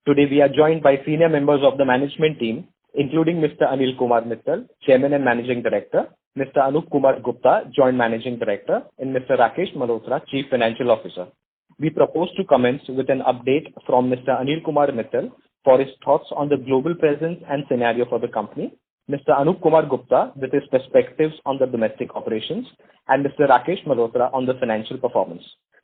Today we are joined by senior members of the management team, including Mr. Anil Kumar Mittal, Chairman and Managing Director, Mr. Anup Kumar Gupta, Joint Managing Director, and Mr. Rakesh Malhotra, Chief Financial Officer. We propose to commence with an update from Mr. Anil Kumar Mittal for his thoughts on the global presence and scenario for the company, Mr. Anup Kumar Gupta with his perspectives on the domestic operations, and Mr. Rakesh Malhotra on the financial performance.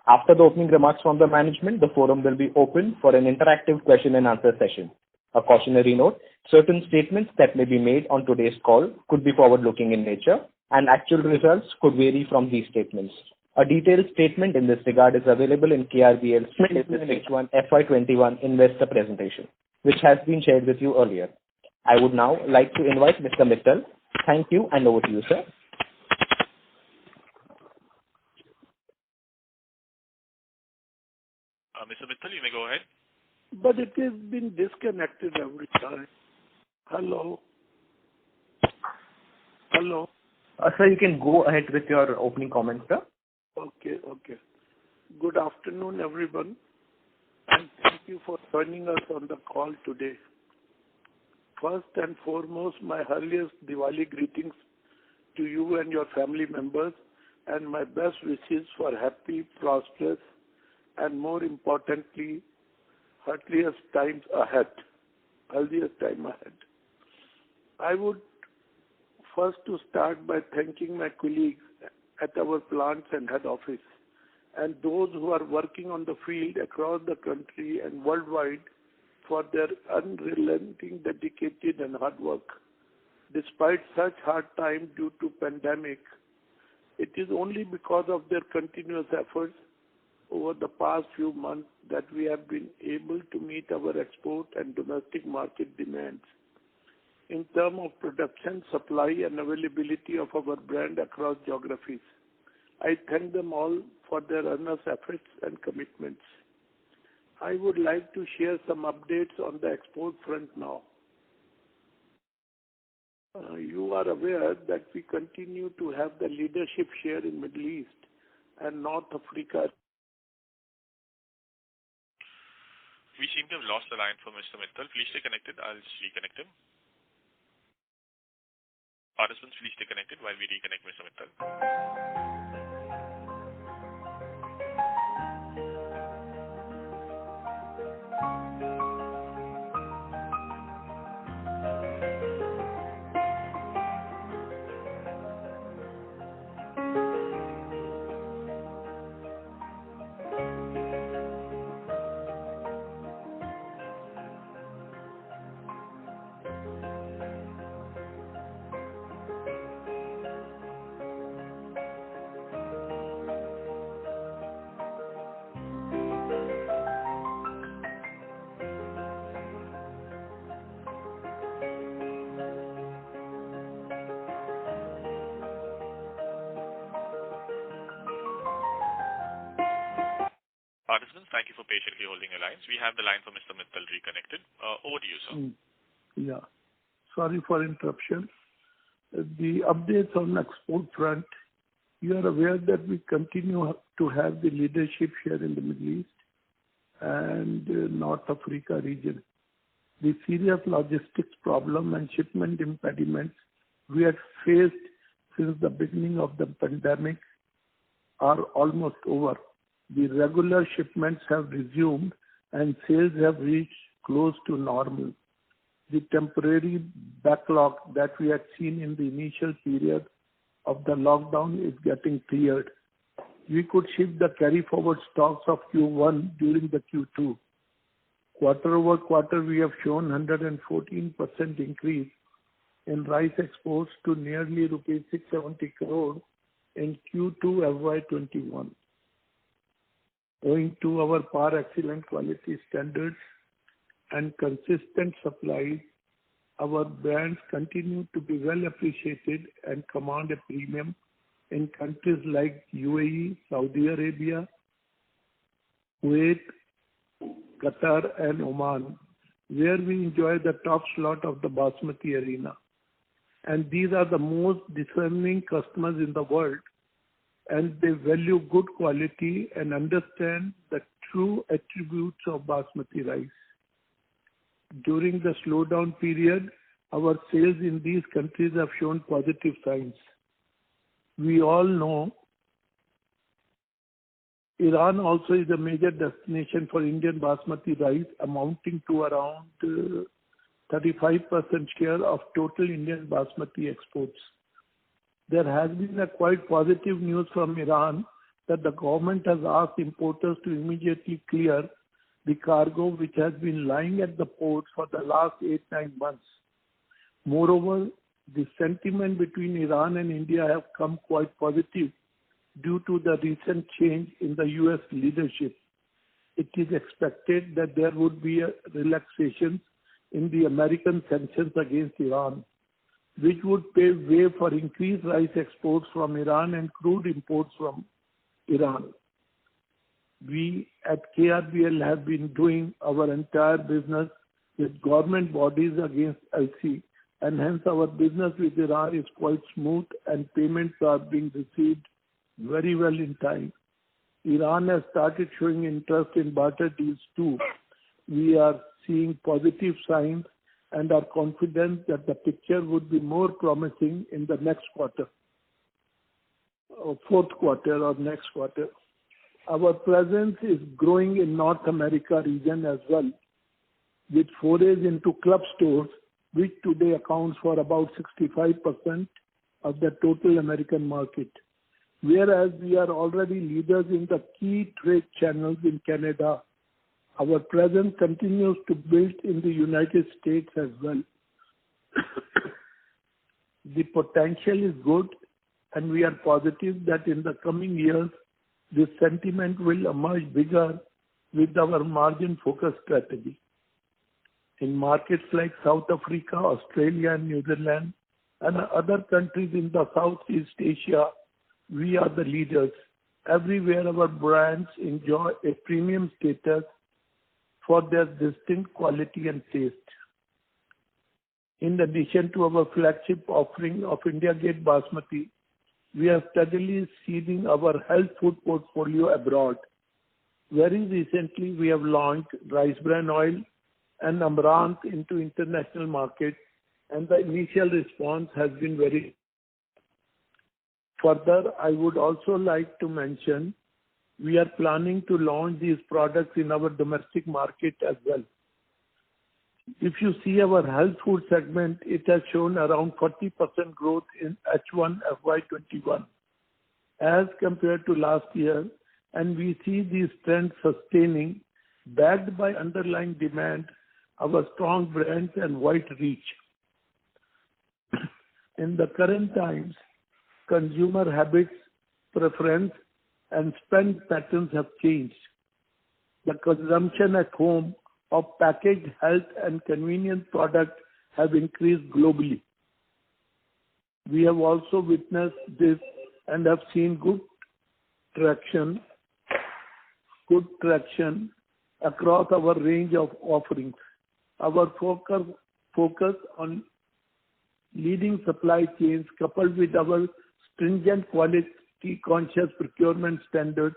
After the opening remarks from the management, the forum will be open for an interactive question and answer session. A cautionary note, certain statements that may be made on today's call could be forward-looking in nature, and actual results could vary from these statements. A detailed statement in this regard is available in KRBL's H1 FY21 investor presentation, which has been shared with you earlier. I would now like to invite Mr. Mittal. Thank you, and over to you, sir. Mr. Mittal, you may go ahead. But it has been disconnected every time. Hello? Hello? Sir, you can go ahead with your opening comments, sir. Okay. Good afternoon, everyone, and thank you for joining us on the call today. First and foremost, my earliest Diwali greetings to you and your family members, and my best wishes for happy, prosperous, and more importantly, healthiest time ahead. I would first to start by thanking my colleagues at our plants and head office, and those who are working on the field across the country and worldwide for their unrelenting dedicated and hard work. Despite such hard time due to pandemic, it is only because of their continuous efforts over the past few months that we have been able to meet our export and domestic market demands. In terms of production, supply and availability of our brand across geographies, I thank them all for their earnest efforts and commitments. I would like to share some updates on the export front now. You are aware that we continue to have the leadership share in Middle East and North Africa. We seem to have lost the line for Mr. Mittal. Please stay connected. I'll just reconnect him. Participants, please stay connected while we reconnect Mr. Mittal. Participants, thank you for patiently holding your lines. We have the line for Mr. Mittal reconnected. Over to you, sir. Yeah. Sorry for interruption. The updates on export front, you are aware that we continue to have the leadership share in the Middle East and North Africa region. The serious logistics problem and shipment impediments we had faced since the beginning of the pandemic are almost over. The regular shipments have resumed and sales have reached close to normal. The temporary backlog that we had seen in the initial period of the lockdown is getting cleared. We could ship the carry forward stocks of Q1 during the Q2. Quarter over quarter, we have shown 114% increase in rice exports to nearly rupees 670 crore in Q2 FY21. Owing to our par excellent quality standards and consistent supplies, our brands continue to be well appreciated and command a premium in countries like UAE, Saudi Arabia, Kuwait, Qatar and Oman, where we enjoy the top slot of the Basmati arena. And these are the most discerning customers in the world, and they value good quality and understand the true attributes of Basmati rice. During the slowdown period, our sales in these countries have shown positive signs. We all know Iran also is a major destination for Indian basmati rice, amounting to around 35% share of total Indian basmati exports. There has been a quite positive news from Iran that the government has asked importers to immediately clear the cargo which has been lying at the ports for the last 8-9 months. Moreover, the sentiment between Iran and India have come quite positive due to the recent change in the U.S. leadership. It is expected that there would be a relaxation in the American sanctions against Iran, which would pave way for increased rice exports from Iran and crude imports from Iran. We at KRBL have been doing our entire business with government bodies against LC, and hence our business with Iran is quite smooth and payments are being received very well in time. Iran has started showing interest in barter deals too. We are seeing positive signs and are confident that the picture would be more promising in the next quarter, or fourth quarter or next quarter. Our presence is growing in North America region as well, with forays into club stores, which today accounts for about 65% of the total American market. Whereas we are already leaders in the key trade channels in Canada, our presence continues to build in the United States as well. The potential is good, and we are positive that in the coming years, this sentiment will emerge bigger with our margin-focused strategy. In markets like South Africa, Australia, and New Zealand, and other countries in the Southeast Asia, we are the leaders. Everywhere our brands enjoy a premium status for their distinct quality and taste. In addition to our flagship offering of India Gate Basmati, we are steadily seeding our health food portfolio abroad. Very recently, we have launched rice bran oil and Amaranth into international markets, and the initial response has been very. Further, I would also like to mention we are planning to launch these products in our domestic market as well. If you see our health food segment, it has shown around 40% growth in H1 FY21 as compared to last year, and we see these trends sustaining, backed by underlying demand, our strong brands and wide reach. In the current times, consumer habits, preference, and spend patterns have changed. The consumption at home of packaged health and convenient products have increased globally. We have also witnessed this and have seen good traction across our range of offerings. Our focus on leading supply chains coupled with our stringent quality-conscious procurement standards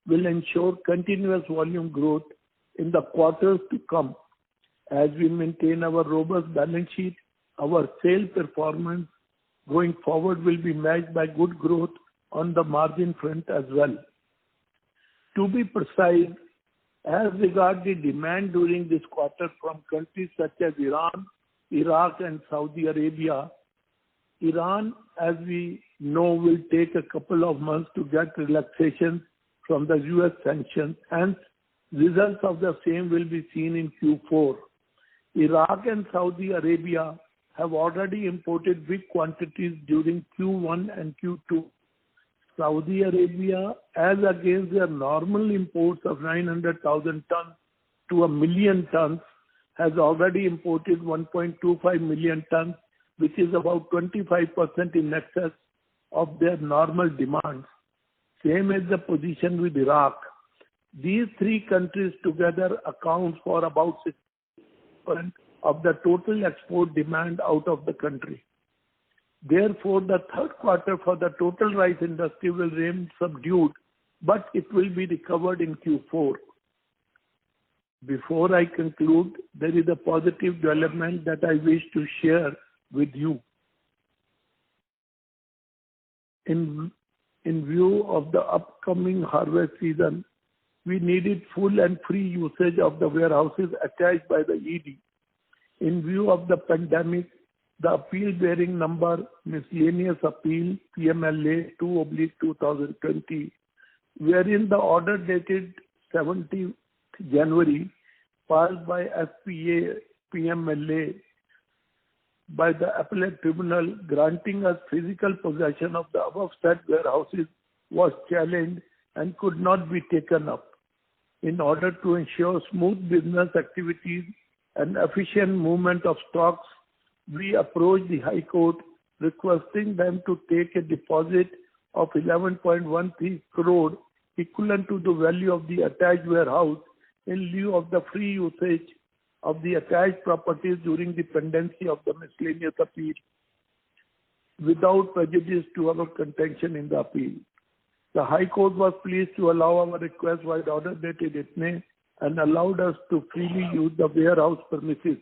will ensure continuous volume growth in the quarters to come. As we maintain our robust balance sheet, our sales performance going forward will be matched by good growth on the margin front as well. To be precise, as regards the demand during this quarter from countries such as Iran, Iraq, and Saudi Arabia, Iran, as we know, will take a couple of months to get relaxation from the US sanctions. Hence, results of the same will be seen in Q4. Iraq and Saudi Arabia have already imported big quantities during Q1 and Q2. Saudi Arabia, as against their normal imports of 900,000 tons to 1 million tons, has already imported 1.25 million tons, which is about 25% in excess of their normal demands. Same is the position with Iraq. These three countries together account for about 6% of the total export demand out of the country. Therefore, the third quarter for the total rice industry will remain subdued, but it will be recovered in Q4. Before I conclude, there is a positive development that I wish to share with you. In view of the upcoming harvest season, we needed full and free usage of the warehouses attached by the ED. In view of the pandemic, the appeal bearing number miscellaneous appeal PMLA 2/2020, wherein the order dated 17th January passed by SPA PMLA by the appellate tribunal granting us physical possession of the above said warehouses was challenged and could not be taken up. In order to ensure smooth business activities and efficient movement of stocks, we approached the High Court requesting them to take a deposit of 11.13 crore equivalent to the value of the attached warehouse in lieu of the free usage of the attached properties during the pendency of the miscellaneous appeal without prejudice to our contention in the appeal. The High Court was pleased to allow our request by the order dated itne and allowed us to freely use the warehouse premises.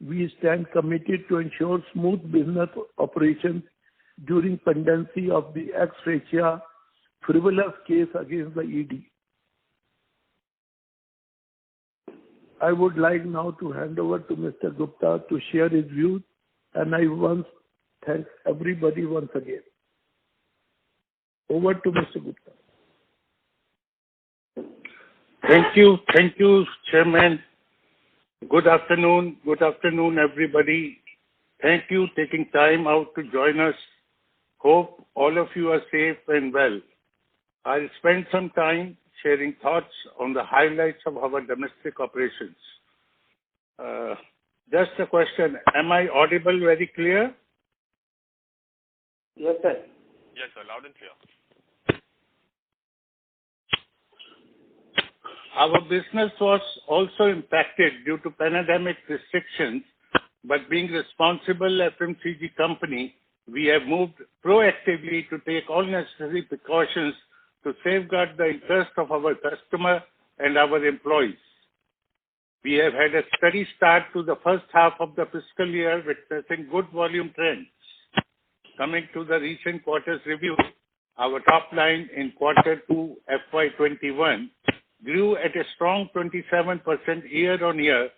We stand committed to ensure smooth business operations during pendency of the ex facie frivolous case against the ED. I would like now to hand over to Mr. Gupta to share his views, and I once thank everybody once again. Over to Mr. Gupta. Thank you, Chairman. Good afternoon, everybody. Thank you taking time out to join us. Hope all of you are safe and well. I'll spend some time sharing thoughts on the highlights of our domestic operations. Just a question, am I audible very clear? Yes, sir. Yes, sir. Loud and clear. Our business was also impacted due to pandemic restrictions, but being responsible FMCG company, we have moved proactively to take all necessary precautions to safeguard the interest of our customer and our employees. We have had a steady start to the first half of the fiscal year, witnessing good volume trends. Coming to the recent quarter's review, our top line in Q2 FY21 grew at a strong 27% year-on-year,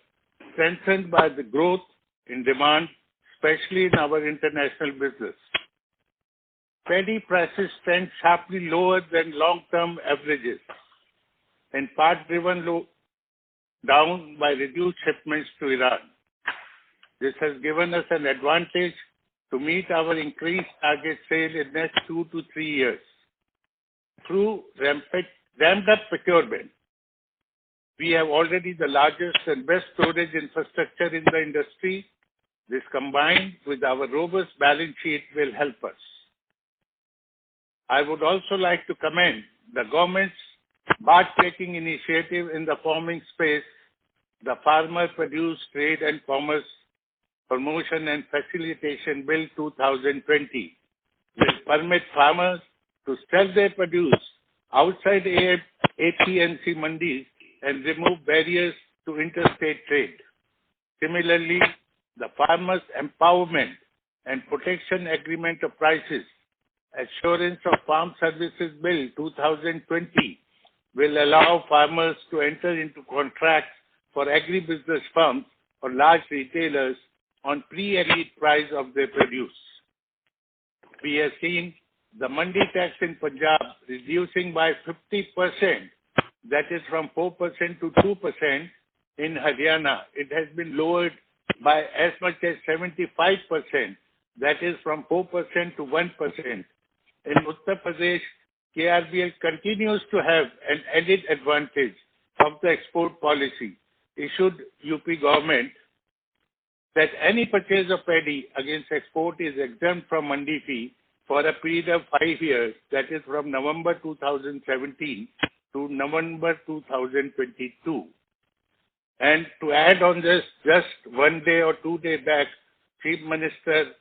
strengthened by the growth in demand, especially in our international business. Paddy prices stand sharply lower than long-term averages, in part driven down by reduced shipments to Iran. This has given us an advantage to meet our increased target sale in the next 2 to 3 years. Through ramped-up procurement, we have already the largest and best storage infrastructure in the industry. This combined with our robust balance sheet will help us. I would also like to commend the government's path-breaking initiative in the farming space, the Farmer Produce Trade and Commerce Promotion and Facilitation Bill 2020, will permit farmers to sell their produce outside APMC mandis and remove barriers to interstate trade. Similarly, the Farmers Empowerment and Protection Agreement of Prices Assurance of Farm Services Bill 2020 will allow farmers to enter into contracts for agribusiness firms or large retailers on pre-agreed price of their produce. We have seen the mandi tax in Punjab reducing by 50%, that is from 4% to 2%. In Haryana, it has been lowered by as much as 75%, that is from 4% to 1%. In Uttar Pradesh, KRBL continues to have an added advantage of the export policy issued UP government that any purchase of paddy against export is exempt from mandi fee for a period of 5 years, that is from November 2017 to November 2022. And to add on this, just 1 day or 2 days back, Chief Minister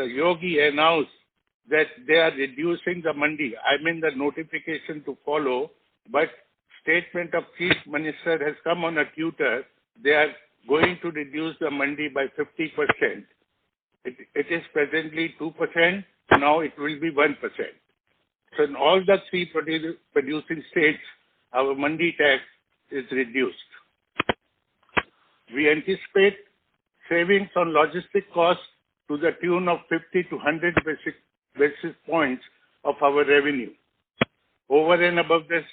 Yogi announced that they are reducing the mandi. I mean the notification to follow, but statement of Chief Minister has come on a tutor. They are going to reduce the mandi by 50%. It is presently 2%. Now it will be 1%. So in all the three producing states, our mandi tax is reduced. We anticipate savings on logistic costs to the tune of 50 to 100 basis points of our revenue. Over and above this,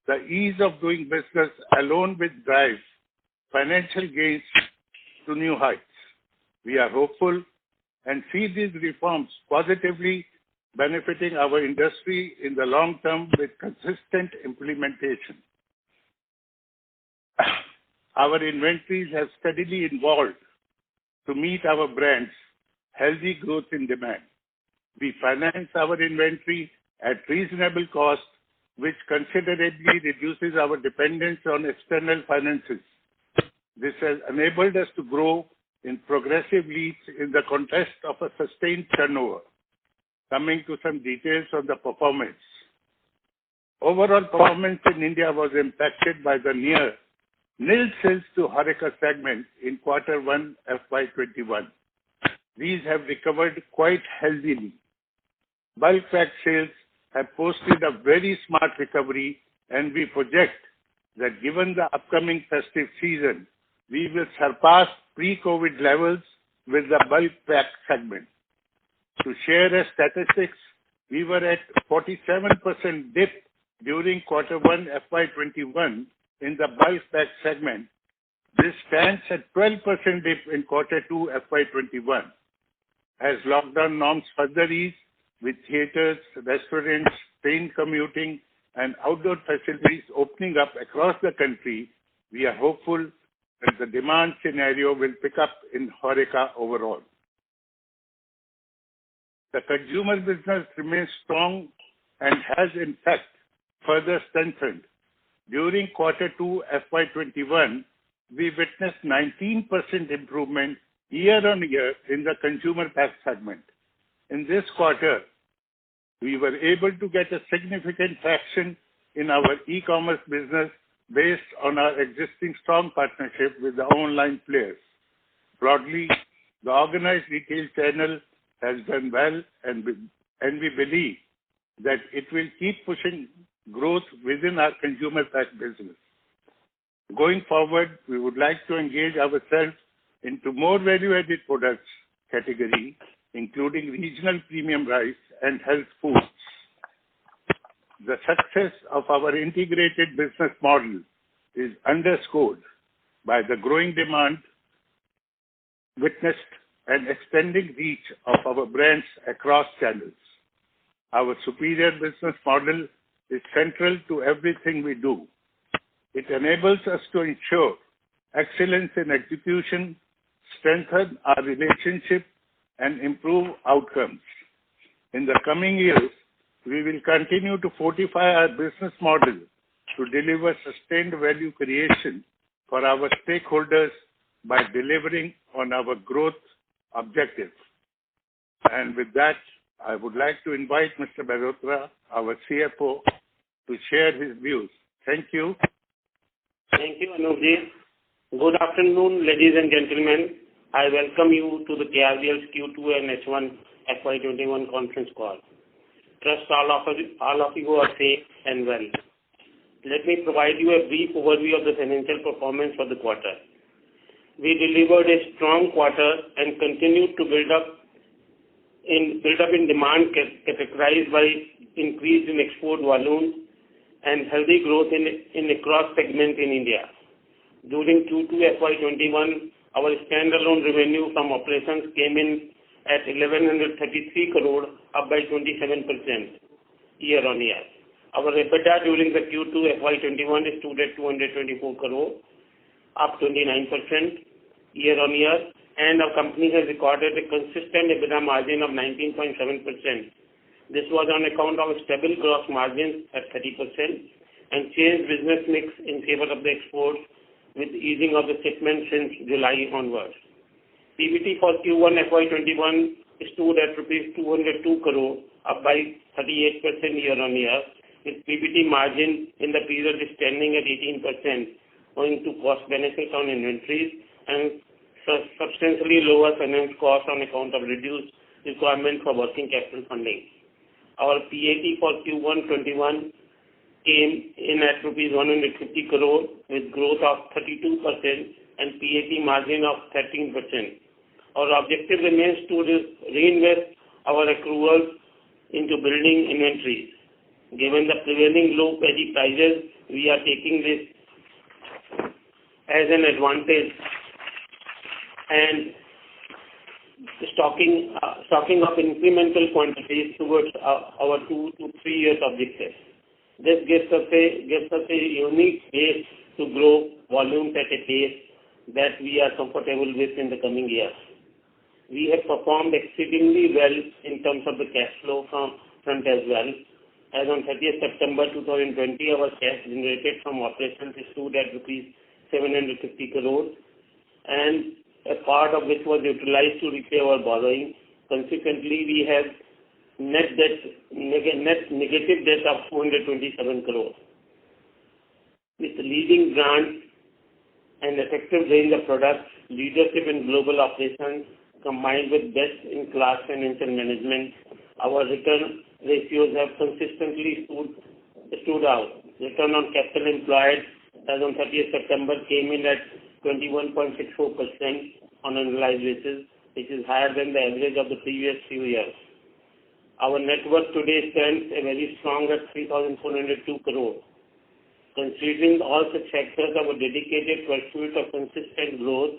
the ease of doing business alone will drive financial gains to new heights. We are hopeful and see these reforms positively benefiting our industry in the long term with consistent implementation. Our inventories have steadily evolved to meet our brand's healthy growth in demand. We finance our inventory at reasonable cost, which considerably reduces our dependence on external finances. This has enabled us to grow in progressive leads in the context of a sustained turnover. Coming to some details on the performance. Overall performance in India was impacted by the near nil sales to HoReCa segment in Q1 FY21. These have recovered quite healthily. Bulk pack sales have posted a very smart recovery, and we project that given the upcoming festive season, we will surpass pre-COVID levels with the bulk pack segment. To share a statistics, we were at 47% dip during Q1 FY21 in the bulk pack segment. This stands at 12% dip in Q2 FY21. As lockdown norms further ease, with theaters, restaurants, train commuting, and outdoor facilities opening up across the country, we are hopeful that the demand scenario will pick up in HoReCa overall. The consumer business remains strong and has in fact further strengthened. During Q2 FY21, we witnessed 19% improvement year-on-year in the consumer pack segment. In this quarter, we were able to get a significant traction in our e-commerce business based on our existing strong partnership with the online players. Broadly, the organized retail channel has done well, and we believe that it will keep pushing growth within our consumer pack business. Going forward, we would like to engage ourselves into more value-added products category, including regional premium rice and health foods. The success of our integrated business model is underscored by the growing demand witnessed and extending reach of our brands across channels. Our superior business model is central to everything we do. It enables us to ensure excellence in execution, strengthen our relationship, and improve outcomes. In the coming years, we will continue to fortify our business model to deliver sustained value creation for our stakeholders by delivering on our growth objectives. And with that, I would like to invite Mr. Mehrotra, our CFO, to share his views. Thank you. Thank you, Anupji. Good afternoon, ladies and gentlemen. I welcome you to the KRBL's Q2 and H1 FY21 conference call. Trust all of you are safe and well. Let me provide you a brief overview of the financial performance for the quarter. We delivered a strong quarter and continued to build up in demand categorized by increase in export volume and healthy growth in across segment in India. During Q2 FY21, our standalone revenue from operations came in at 1133 crore, up by 27% year-on-year. Our EBITDA during the Q2 FY21 stood at 224 crore, up 29% year-on-year, and our company has recorded a consistent EBITDA margin of 19.7%. This was on account of stable gross margins at 30% and changed business mix in favor of the exports with easing of the shipment since July onwards. PBT for Q1 FY21 stood at rupees 202 crore, up by 38% year-on-year, with PBT margin in the period standing at 18%, owing to cost benefit on inventories and substantially lower finance costs on account of reduced requirement for working capital funding. Our PAT for Q1 21 came in at rupees 150 crore with growth of 32% and PAT margin of 13%. Our objective remains to reinvest our accruals into building inventories. Given the prevailing low paddy prices, we are taking this as an advantage and stocking up incremental quantities towards our 2 to 3 years objective. This gives us a unique base to grow volumes at a pace that we are comfortable with in the coming years. We have performed exceedingly well in terms of the cash flow front as well. As on 30th September 2020, our cash generated from operations stood at rupees 750 crores, and a part of which was utilized to repay our borrowing. Consequently, we have negative debt of 227 crores. With leading brands and effective range of products, leadership in global operations, combined with best-in-class financial management, our return ratios have consistently stood out. Return on capital employed as on 30th September came in at 21.64% on an annualized basis, which is higher than the average of the previous few years. Our net worth today stands a very strong at 3,402 crore. Considering all such factors, our dedicated pursuit of consistent growth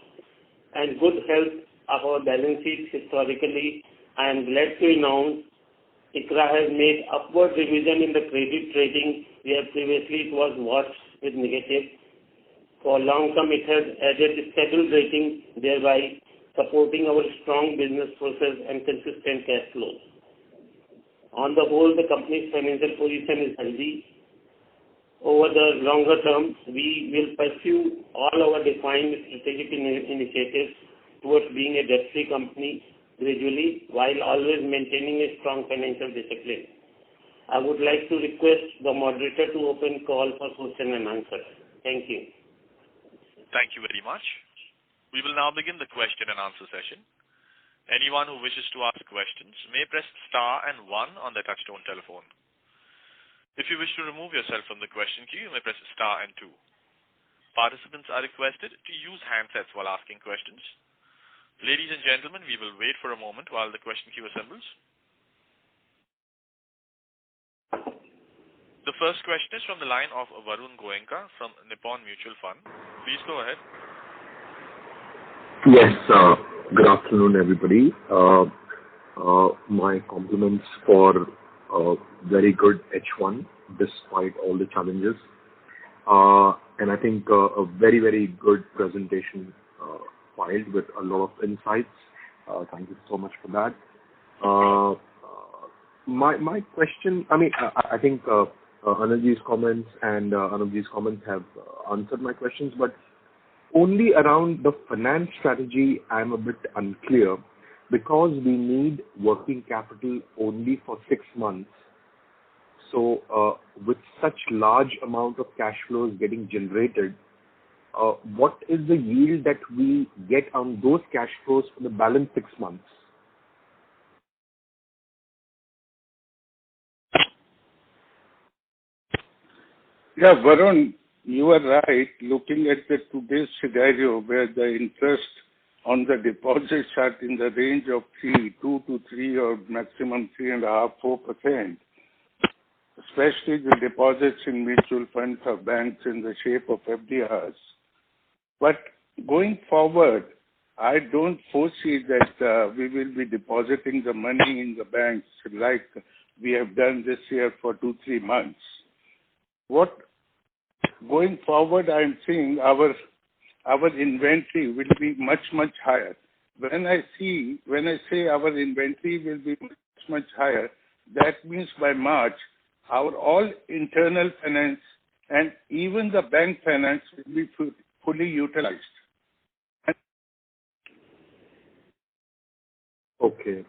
and good health of our balance sheet historically, I am glad to announce ICRA has made upward revision in the credit rating where previously it was watched with negative. For long term, it has added a stable rating, thereby supporting our strong business process and consistent cash flows. On the whole, the company's financial position is healthy. Over the longer term, we will pursue all our defined strategic initiatives towards being a debt-free company gradually, while always maintaining a strong financial discipline. I would like to request the moderator to open call for question and answer. Thank you. Thank you very much. We will now begin the question and answer session. Anyone who wishes to ask questions may press star and 1 on their touchtone telephone. If you wish to remove yourself from the question queue, you may press star and 2. Participants are requested to use handsets while asking questions. Ladies and gentlemen, we will wait for a moment while the question queue assembles. The first question is from the line of Varun Goenka from Nippon Mutual Fund. Please go ahead. Yes, good afternoon, everybody. My compliments for a very good H1 despite all the challenges. And I think a very, very good presentation filed with a lot of insights. Thank you so much for that. My question, I think Anilji's comments and Anupji's comments have answered my questions, but only around the finance strategy I'm a bit unclear, because we need working capital only for 6 months. So with such large amount of cash flows getting generated, what is the yield that we get on those cash flows for the balance 6 months? Yeah, Varun, you are right. Looking at the today's scenario where the interest on the deposits are in the range of 2 to 3 or maximum 3.5–4%, especially the deposits in mutual funds or banks in the shape of FDRs. But going forward, I don't foresee that we will be depositing the money in the banks like we have done this year for 2–3 months. Going forward, I'm seeing our inventory will be much higher. When I say our inventory will be much higher, that means by March, our all internal finance and even the bank finance will be fully utilized. Okay.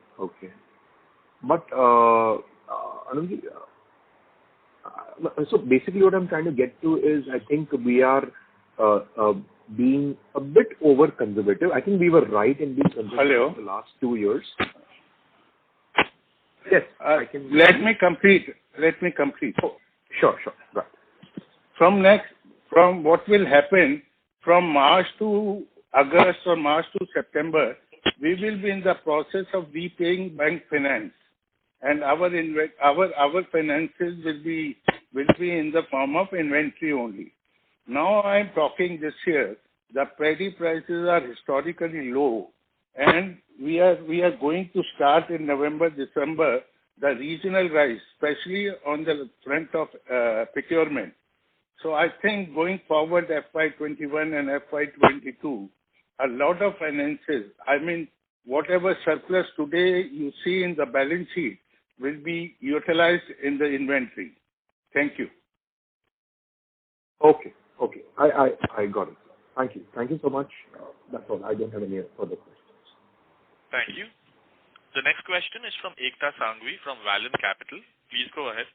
But Anupji, So basically what I'm trying to get to is I think we are being a bit over conservative. I think we were right in being conservative in the last 2 years. Yes, I can. Let me complete. Oh, sure. Right. From what will happen from March to August or March to September, we will be in the process of repaying bank finance, and our finances will be in the form of inventory only. Now I am talking this year. The paddy prices are historically low, and we are going to start in November, December the regional rice, especially on the front of procurement. So I think going forward, FY21 and FY22, a lot of finances, I mean, whatever surplus today you see in the balance sheet will be utilized in the inventory. Thank you. Okay. I got it. Thank you. Thank you so much. That's all. I don't have any further questions. Thank you. The next question is from Ekta Sanghvi from Valiant Capital. Please go ahead.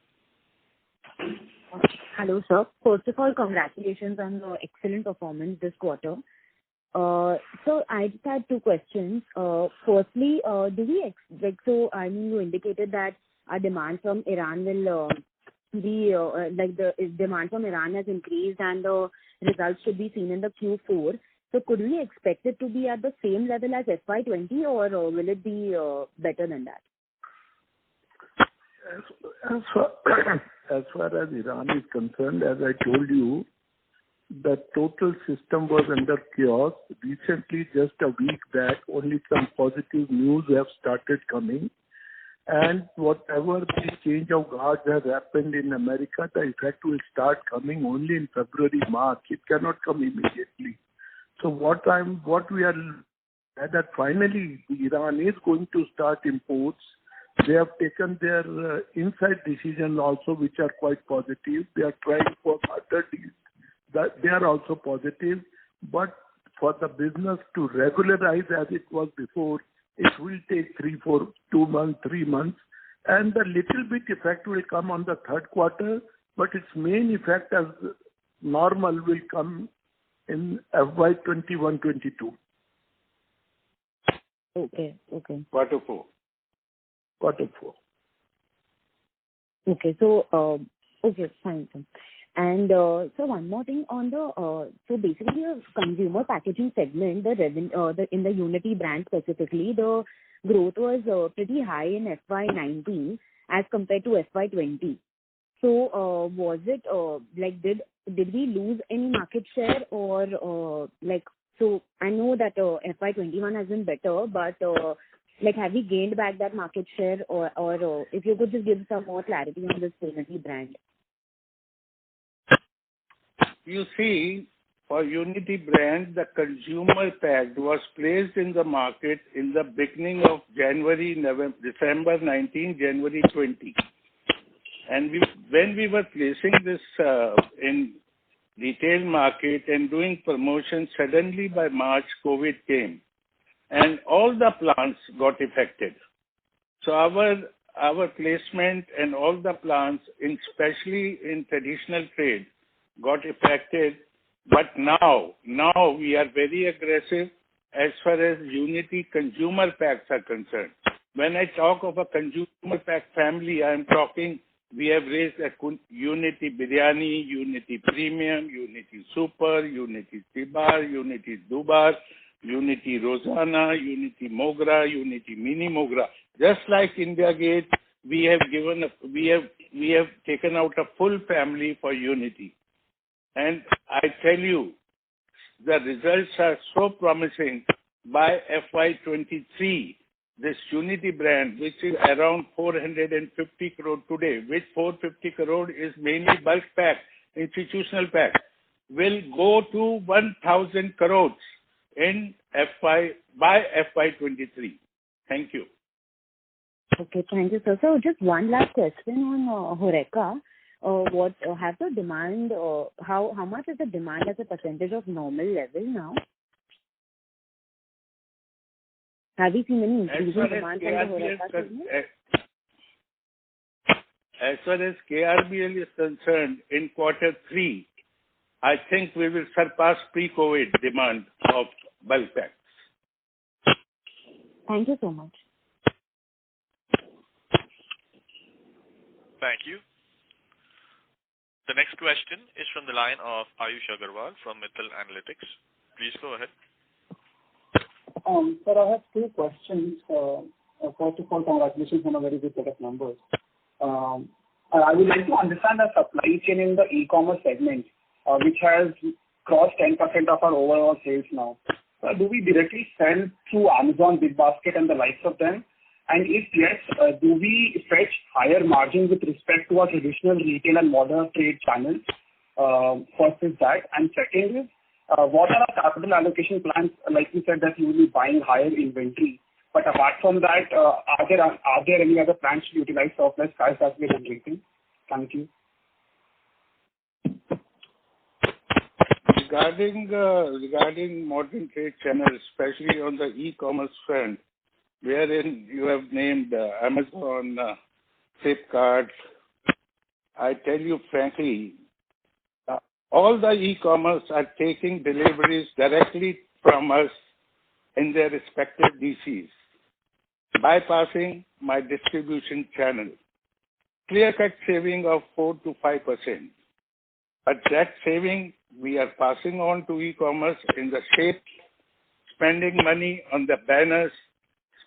Hello, sir. First of all, congratulations on the excellent performance this quarter. So I just had two questions. Firstly, do we expect, so I mean, you indicated that our demand from Iran will the demand from Iran has increased and the results should be seen in the Q4. So could we expect it to be at the same level as FY20 or will it be better than that? As far as Iran is concerned, as I told you, the total system was under chaos. Recently, just a week back, only some positive news have started coming. And whatever the change of guards has happened in America, the effect will start coming only in February, March. It cannot come immediately. So what we are that finally Iran is going to start imports. They have taken their inside decision also, which are quite positive. They are trying for other deals that they are also positive. But for the business to regularize as it was before, it will take 2 months, 3 months. And the little bit effect will come on the third quarter, but its main effect as normal will come in FY21-22. Okay. Quarter 4. Okay, so okay, fine. And so one more thing on the so basically the consumer packaging segment, in the Unity brand specifically, the growth was pretty high in FY19 as compared to FY20. So was it did we lose any market share or so I know that FY21 has been better, but have we gained back that market share or if you could just give some more clarity on this Unity brand? You see, for Unity brand, the consumer pack was placed in the market in the beginning of December 19, January 20. And when we were placing this in retail market and doing promotion, suddenly by March, COVID came. And all the plants got affected. So our placement and all the plants, especially in traditional trade, got affected. But now we are very aggressive as far as Unity consumer packs are concerned. When I talk of a consumer pack family, I am talking, we have raised a Unity Biryani, Unity Premium, Unity Super, Unity Tibar, Unity Dubar, Unity Rosanna, Unity Mogra, Unity Mini Mogra. Just like India Gate, we have taken out a full family for Unity. And I tell you, the results are so promising. By FY23, this Unity brand, which is around 450 crore today, which 450 crore is mainly bulk pack, institutional pack, will go to 1,000 crores by FY23. Thank you. Okay, thank you, sir. So just one last question on Horeca. What have the demand? How much is the demand as a percentage of normal level now? Have you seen any increase in demand from the Horeca segment? as far as KRBL is concerned, in quarter 3, I think we will surpass pre-COVID demand of bulk packs. Thank you so much. Thank you. The next question is from the line of Ayush Agarwal from Mittal Analytics. Please go ahead. Sir, I have two questions. First of all, congratulations on a very good set of numbers. I would like to understand the supply chain in the e-commerce segment, which has crossed 10% of our overall sales now. Do we directly sell through Amazon, BigBasket, and the likes of them? And if yes, do we fetch higher margins with respect to our traditional retail and modern trade channels? First is that. And second is, what are our capital allocation plans? Like you said that you will be buying higher inventory. But apart from that, are there any other plans to utilize surplus cash that we are generating? Thank you. Regarding modern trade channels, especially on the e-commerce front, wherein you have named Amazon, Flipkart, I tell you frankly, all the e-commerce are taking deliveries directly from us in their respective DCs, bypassing my distribution channel. Clear-cut saving of 4 to 5%. But that saving we are passing on to e-commerce in the shape, spending money on the banners,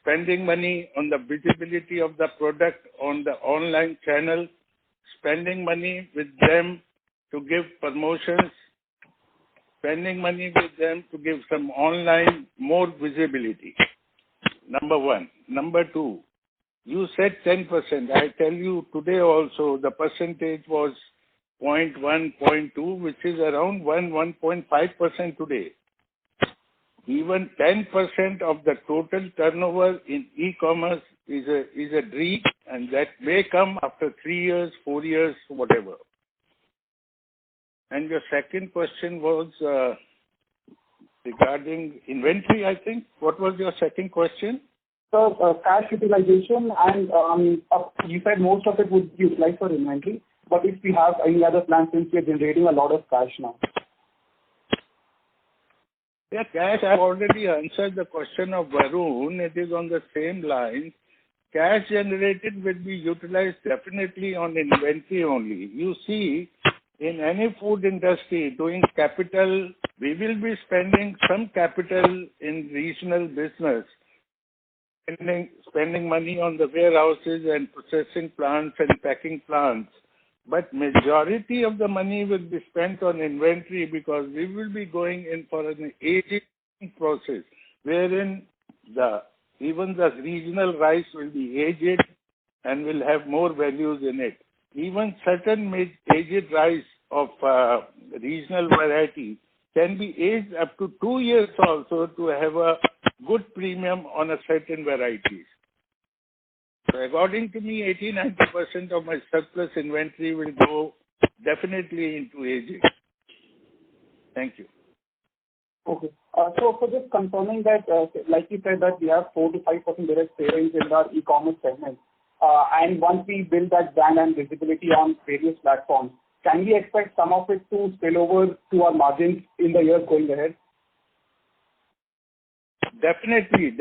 spending money on the visibility of the product on the online channel, spending money with them to give promotions, spending money with them to give some online more visibility. Number one. Number two, you said 10%. I tell you today also the percentage was 0.1, 0.2, which is around 1.5% today. Even 10% of the total turnover in e-commerce is a dream, and that may come after 3 years, 4 years, whatever. And your second question was regarding inventory, I think. What was your second question? So, cash utilization, and you said most of it would be utilized for inventory, but if we have any other plans since we are generating a lot of cash now. Yeah, cash, I've already answered the question of Varun. It is on the same line. Cash generated will be utilized definitely on inventory only. You see, in any food industry doing capital, we will be spending some capital in regional business, spending money on the warehouses and processing plants and packing plants. But majority of the money will be spent on inventory because we will be going in for an aging process wherein even the regional rice will be aged and will have more values in it. Even certain aged rice of regional variety can be aged up to 2 years also to have a good premium on a certain varieties. So according to me, 80-90% of my surplus inventory will go definitely into aging. Thank you. Okay. So for just confirming that, like you said, that we have 4 to 5% direct savings in our e-commerce segment, and once we build that brand and visibility on various platforms, can we expect some of it to spill over to our margins in the years going ahead? Definitely,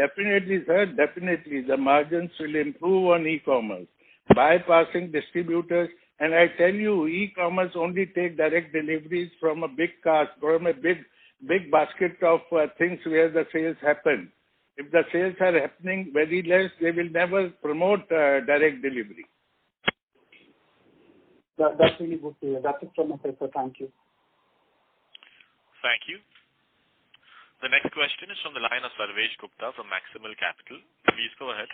sir. Definitely, the margins will improve on e-commerce, bypassing distributors. And I tell you, e-commerce only take direct deliveries from a big cast, from a big basket of things where the sales happen. If the sales are happening very less, they will never promote direct delivery. That's really good to hear. That's it from my side, sir. Thank you. Thank you. The next question is from the line of Sarvesh Gupta from Maximal Capital. Please go ahead.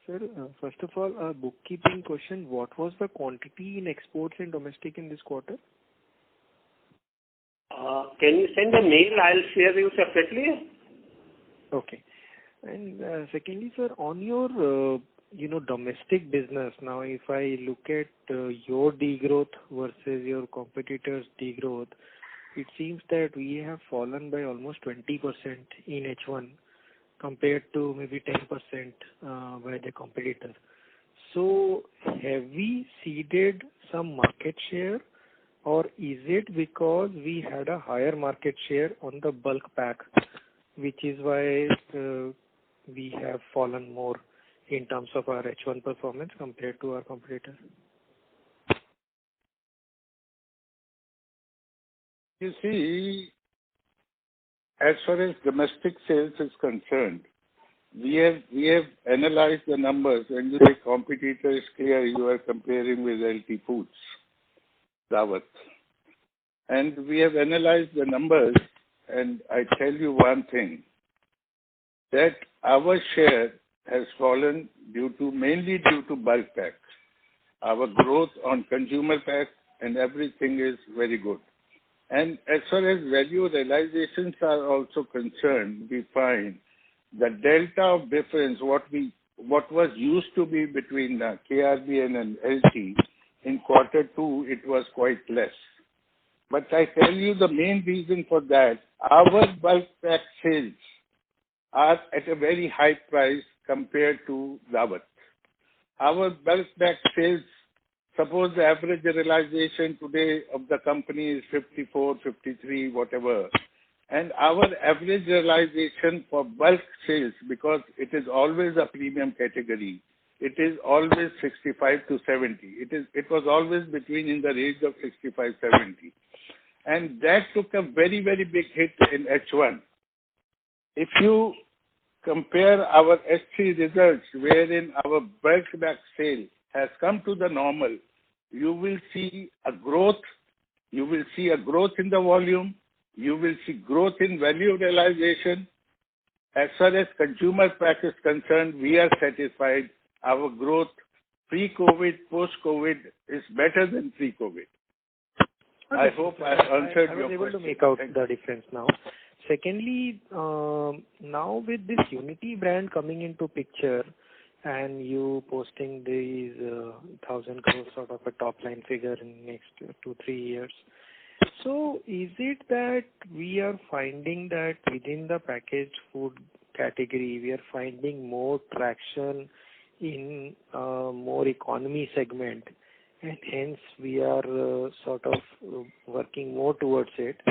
Sir, first of all, a bookkeeping question. What was the quantity in exports and domestic in this quarter? Can you send a mail? I'll share you separately. Okay. And secondly, sir, on your domestic business, now if I look at your degrowth versus your competitors' degrowth, it seems that we have fallen by almost 20% in H1 compared to maybe 10% by the competitor. So have we ceded some market share, or is it because we had a higher market share on the bulk pack, which is why we have fallen more in terms of our H1 performance compared to our competitor? You see, as far as domestic sales is concerned, we have analyzed the numbers. When you say competitor is clear, you are comparing with LT Foods, Daawat. And we have analyzed the numbers, and I tell you one thing, that our share has fallen mainly due to bulk pack. Our growth on consumer pack and everything is very good. And as far as value realizations are also concerned, we find the delta of difference, what was used to be between KRBN and LT, in quarter two, it was quite less. But I tell you the main reason for that, our bulk pack sales are at a very high price compared to Daawat. Our bulk pack sales, suppose the average realization today of the company is 54, 53, whatever. And our average realization for bulk sales, because it is always a premium category, it is always 65 to 70. It was always between in the range of 65, 70. And that took a very, very big hit in H1. If you compare our S3 results, wherein our bulk pack sale has come to the normal, you will see a growth. You will see a growth in the volume. You will see growth in value realization. As far as consumer pack is concerned, we are satisfied. Our growth pre-COVID, post-COVID is better than pre-COVID. I hope I answered your question. I was able to make out the difference now. Secondly, now with this Unity brand coming into picture and you posting these 1,000 crores sort of a top line figure in next 2-3 years, so is it that we are finding that within the packaged food category, we are finding more traction in more economy segment, and hence we are sort of working more towards it,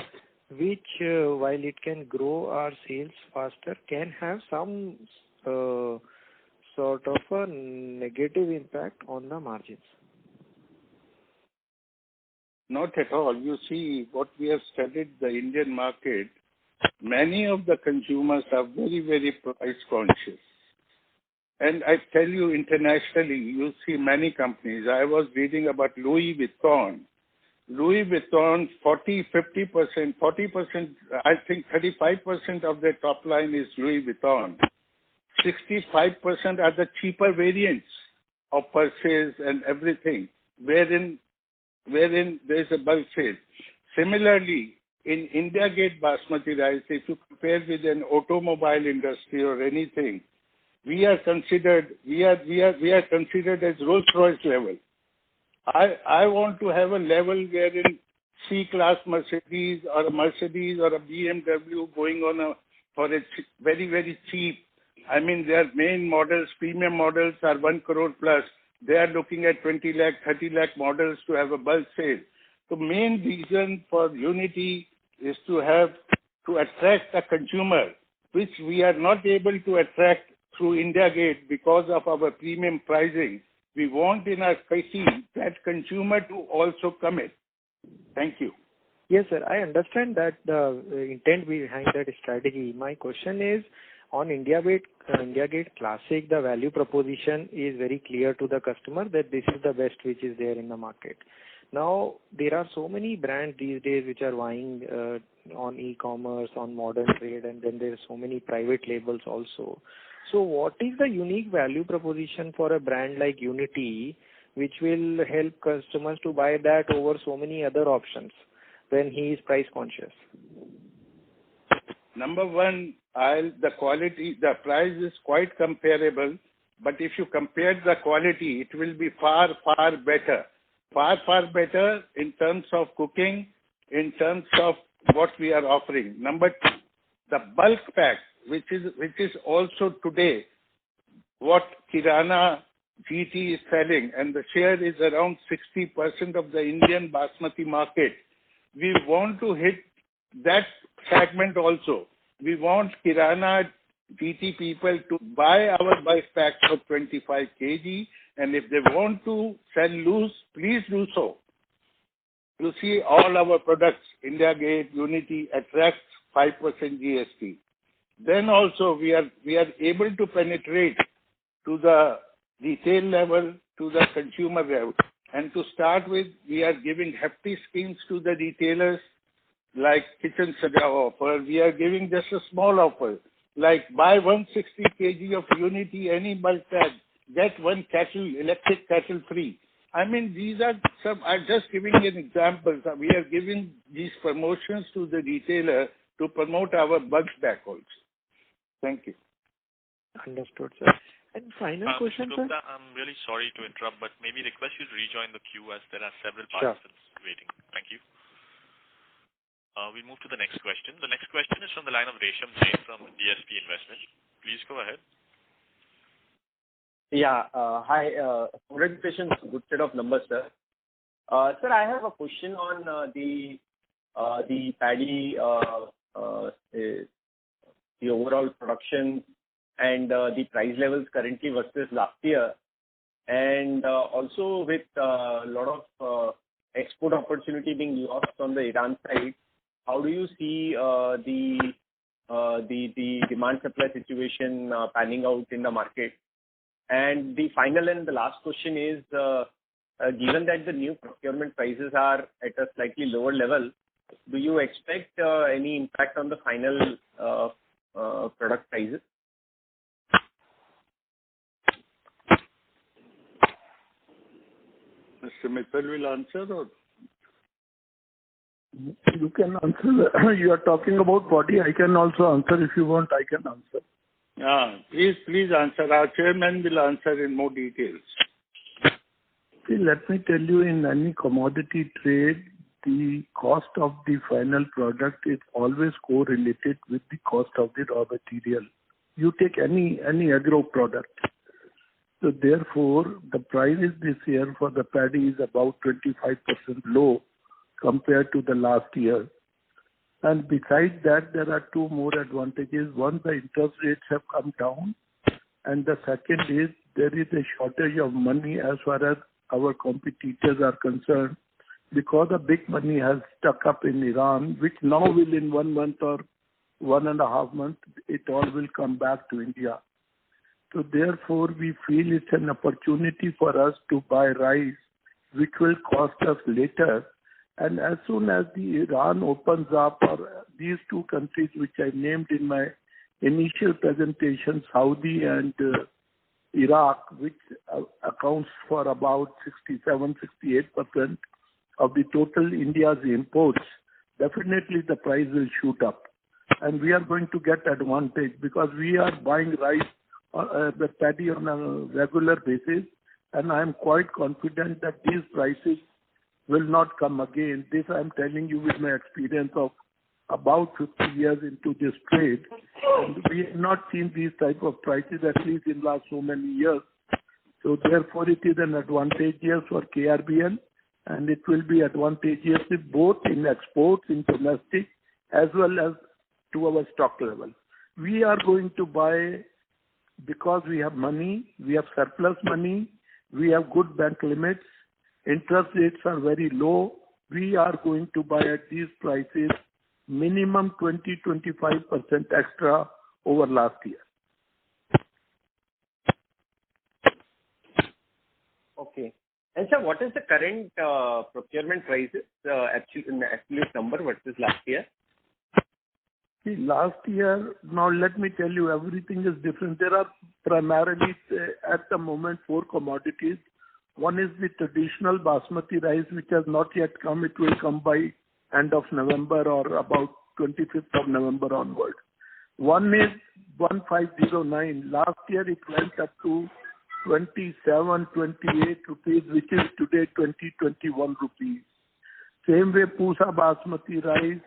which while it can grow our sales faster, can have some sort of a negative impact on the margins? Not at all. You see, what we have studied the Indian market, many of the consumers are very, very price conscious. And I tell you, internationally, you see many companies. I was reading about Louis Vuitton. Louis Vuitton, 40%, I think 35% of their top line is Louis Vuitton. 65% are the cheaper variants of purses and everything, wherein there is a bulk sale. Similarly, in India Gate Basmati rice, if you compare with an automobile industry or anything, we are considered as Rolls-Royce level. I want to have a level wherein C-class Mercedes or a BMW going on for a very, very cheap. I mean, their main models, premium models are 1 crore plus. They are looking at 20 lakh, 30 lakh models to have a bulk sale. The main reason for Unity is to attract a consumer, which we are not able to attract through India Gate because of our premium pricing. We want in our kitty that consumer to also commit. Thank you. Yes, sir. I understand that the intent behind that strategy. My question is, on India Gate Classic, the value proposition is very clear to the customer that this is the best which is there in the market. Now, there are so many brands these days which are vying on e-commerce, on modern trade, and then there are so many private labels also. So what is the unique value proposition for a brand like Unity which will help customers to buy that over so many other options when he is price conscious? Number one, the quality, the price is quite comparable, but if you compare the quality, it will be far, far better. Far, far better in terms of cooking, in terms of what we are offering. Number two, the bulk pack, which is also today what Kirana GT is selling, and the share is around 60% of the Indian basmati market. We want to hit that segment also. We want Kirana GT people to buy our rice packs of 25 kg, and if they want to sell loose, please do so. You see, all our products, India Gate, Unity, attracts 5% GST. Then also we are able to penetrate to the retail level, to the consumer level. And to start with, we are giving hefty schemes to the retailers like Kitchen Saja offer. We are giving just a small offer, like buy 160 kg of Unity, any bulk bag, get one kettle, electric kettle free. I mean, these are some, I'm just giving an example. We are giving these promotions to the retailer to promote our bulk bag also. Thank you. Understood, sir. And final question, Mr. sir. Gupta, I'm really sorry to interrupt, but maybe request you to rejoin the queue as there are several participants waiting. Thank you. We move to the next question. The next question is from the line of Resham Jain from DSP Investment. Please go ahead. Yeah. Hi. Congratulations. Good set of numbers, sir. Sir, I have a question on the paddy, the overall production and the price levels currently versus last year, and also with a lot of export opportunity being lost on the Iran side. How do you see the demand supply situation panning out in the market? And the final and the last question is, given that the new procurement prices are at a slightly lower level, do you expect any impact on the final product prices? Mr. Mittal will answer, or? You can answer. You are talking about body. I can also answer if you want. I can answer. Please answer. Our chairman will answer in more details. See, let me tell you, in any commodity trade, the cost of the final product is always correlated with the cost of the raw material. You take any agro product. So therefore, the prices this year for the paddy is about 25% low compared to the last year. And besides that, there are two more advantages. One, the interest rates have come down. And the second is there is a shortage of money as far as our competitors are concerned, because the big money has stuck up in Iran, which now will in 1 month or 1.5 months, it all will come back to India. So therefore, we feel it's an opportunity for us to buy rice, which will cost us later. And as soon as the Iran opens up, or these two countries which I named in my initial presentation, Saudi and Iraq, which accounts for about 67-68% of the total India's imports, definitely the price will shoot up. And we are going to get advantage because we are buying rice, the paddy on a regular basis, and I am quite confident that these prices will not come again. This I am telling you with my experience of about 50 years into this trade. And we have not seen these type of prices at least in last so many years. So therefore it is an advantageous for KRBL, and it will be advantageous both in exports, in domestic, as well as to our stock level. We are going to buy because we have money, we have surplus money, we have good bank limits, interest rates are very low. We are going to buy at these prices minimum 20-25% extra over last year. Okay. And sir, what is the current procurement prices, in the absolute number versus last year? See, last year, now let me tell you, everything is different. There are primarily at the moment 4 commodities. One is the traditional basmati rice, which has not yet come. It will come by end of November or about 25th of November onward. One is 1509. Last year it went up to 27, 28 rupees, which is today 20-21 rupees. Same way Pusa basmati rice,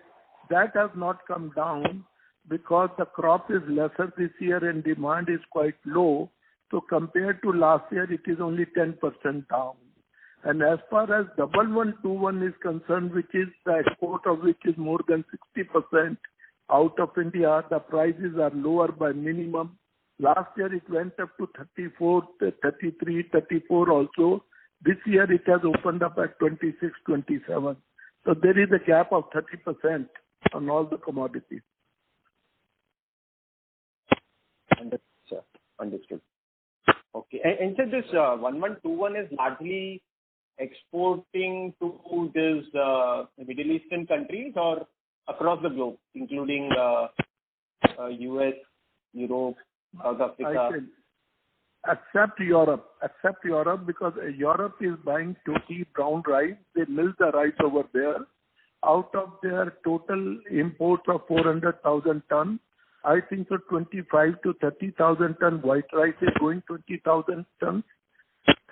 that has not come down because the crop is lesser this year and demand is quite low. So compared to last year, it is only 10% down. And as far as 1121 is concerned, which is the export of which is more than 60% out of India, the prices are lower by minimum. Last year it went up to 34, 33, 34 also. This year it has opened up at 26, 27. So there is a gap of 30% on all the commodities. Understood. Okay. And so this 1121 is largely exporting to these Middle Eastern countries or across the globe, including US, Europe, South Africa? Except Europe, because Europe is buying totally brown rice. They mill the rice over there. Out of their total imports of 400,000 tons, I think so 25 to 30,000 ton white rice is going 20,000 tons.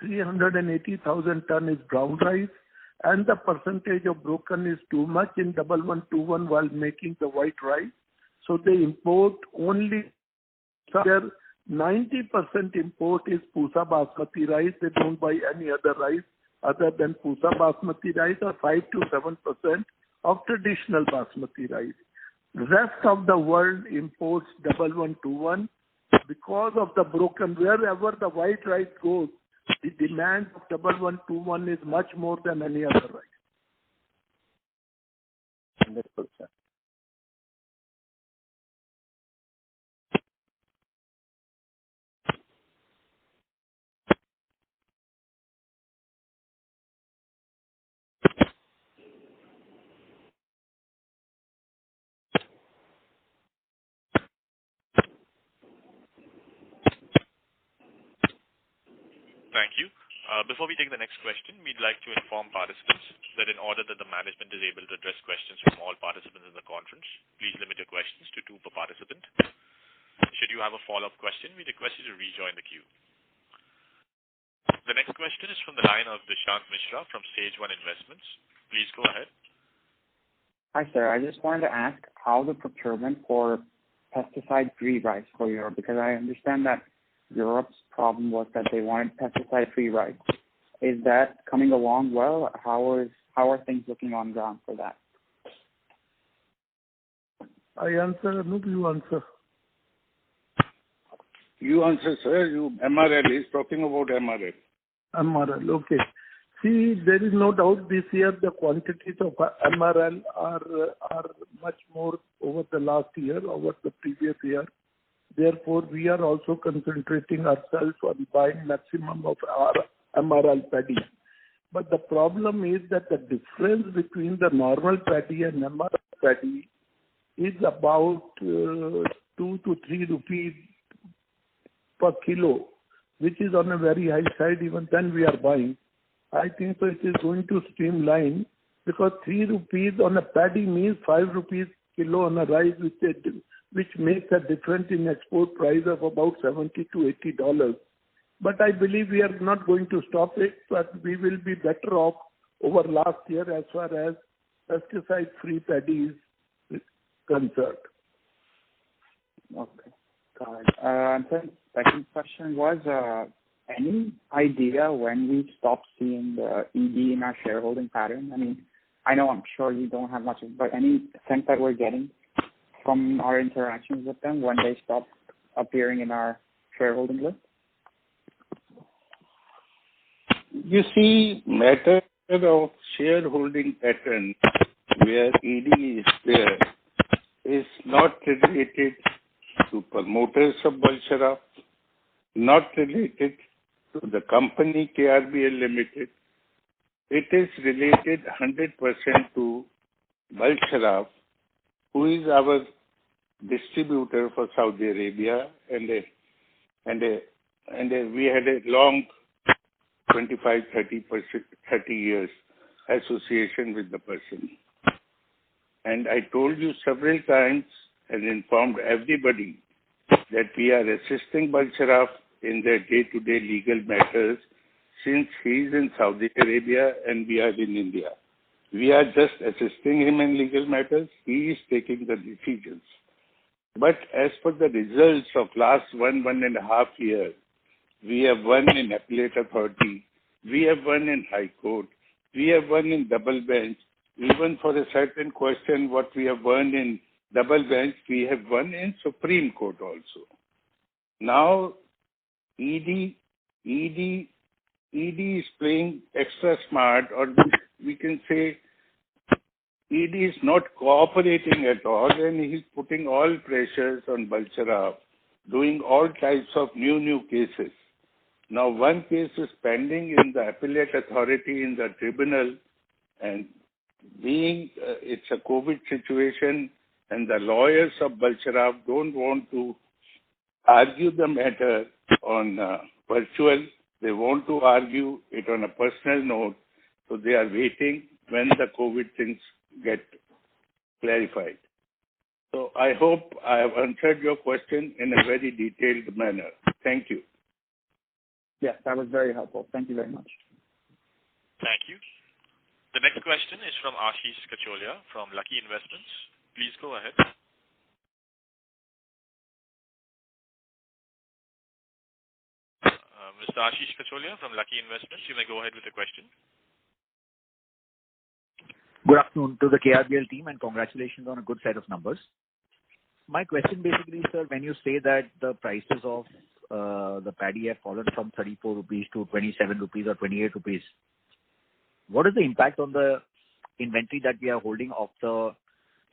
380,000 ton is brown rice, and the percentage of broken is too much in 1121 while making the white rice. So they import only, their 90% import is Pusa Basmati rice. They don't buy any other rice other than Pusa Basmati rice, or 5 to 7% of traditional Basmati rice. Rest of the world imports 1121 because of the broken. Wherever the white rice goes, the demand of 1121 is much more than any other rice. Understood, sir. Thank you. Before we take the next question, we'd like to inform participants that in order that the management is able to address questions from all participants in the conference, please limit your questions to 2 per participant. Should you have a follow-up question, we request you to rejoin the queue. The next question is from the line of Dishant Mishra from Sage One Investments. Please go ahead. Hi, sir. I just wanted to ask how the procurement for pesticide-free rice for Europe, because I understand that Europe's problem was that they wanted pesticide-free rice. Is that coming along well? How are things looking on ground for that? I answer, Anup, you answer. You answer, sir. MRL is talking about MRL. MRL, okay. See, there is no doubt this year the quantities of MRL are much more over the last year, over the previous year. Therefore, we are also concentrating ourselves on buying maximum of our MRL paddy. But the problem is that the difference between the normal paddy and MRL paddy is about 2 to 3 rupees per kilo, which is on a very high side. Even then we are buying. I think so it is going to streamline, because 3 rupees on a paddy means 5 rupees kilo on a rice, which makes a difference in export price of about $70 to $80. But I believe we are not going to stop it, but we will be better off over last year as far as pesticide-free paddy is concerned. Okay, got it. And then second question was, any idea when we stop seeing the ED in our shareholding pattern? I mean, I know I'm sure you don't have much, but any sense that we're getting from our interactions with them when they stop appearing in our shareholding list? You see, matter of shareholding pattern where ED is there is not related to promoters of Balsharaf, not related to the company KRBL Limited. It is related 100% to Balsharaf, who is our distributor for Saudi Arabia, and we had a long 25, 30 years association with the person. And I told you several times and informed everybody that we are assisting Balsharaf in their day-to-day legal matters since he is in Saudi Arabia and we are in India. We are just assisting him in legal matters. He is taking the decisions. But as for the results of last 1.5 years, We have won in Appellate Authority. We have won in High Court. We have won in double bench. Even for a certain question, what we have won in double bench, we have won in Supreme Court also. Now, ED is playing extra smart, or we can say ED is not cooperating at all, and he's putting all pressures on Balsaraf, doing all types of new cases. Now, one case is pending in the Appellate Authority in the tribunal, and being it's a COVID situation, and the lawyers of Balsaraf don't want to argue the matter on virtual. They want to argue it on a personal note, so they are waiting when the COVID things get clarified. So I hope I have answered your question in a very detailed manner. Thank you. Yes, that was very helpful. Thank you very much. Thank you. The next question is from Ashish Kacholia from Lucky Investments. Please go ahead. Mr. Ashish Kacholia from Lucky Investments, you may go ahead with the question. Good afternoon to the KRBL team, and congratulations on a good set of numbers. My question basically, sir, when you say that the prices of the paddy have fallen from 34 rupees to 27 rupees or 28 rupees, what is the impact on the inventory that we are holding of the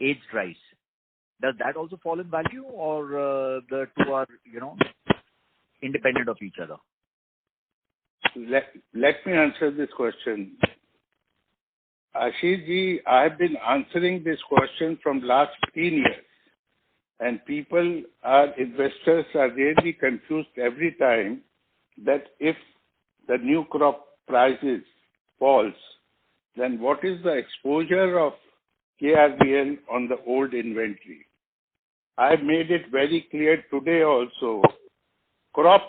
aged rice? Does that also fall in value, or the two are, independent of each other? Let me answer this question. Ashish ji, I have been answering this question from last 15 years. And investors are really confused every time that if the new crop prices falls, then what is the exposure of KRBL on the old inventory? I made it very clear today also. Crop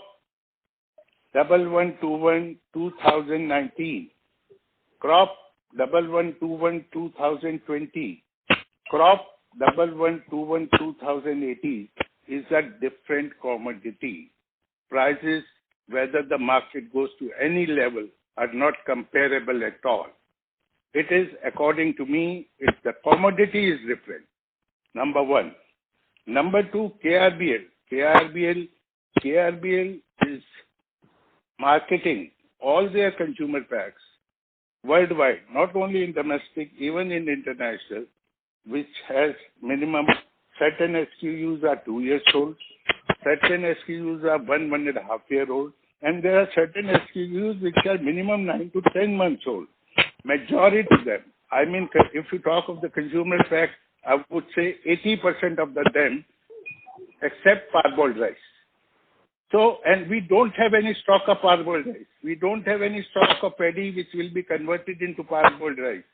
1121 2019, crop 1121 2020, crop 1121 2018 is a different commodity. Prices, whether the market goes to any level, are not comparable at all. It is, according to me, if the commodity is different. Number one. Number two, KRBL is marketing all their consumer packs worldwide, not only in domestic, even in international, which has minimum, certain SKUs are 2 years old, certain SKUs are 1.5 years old, and there are certain SKUs which are minimum 9 to 10 months old. Majority of them, I mean, if you talk of the consumer pack, I would say 80% of them, except parboiled rice. So, and we don't have any stock of parboiled rice. We don't have any stock of paddy which will be converted into parboiled rice.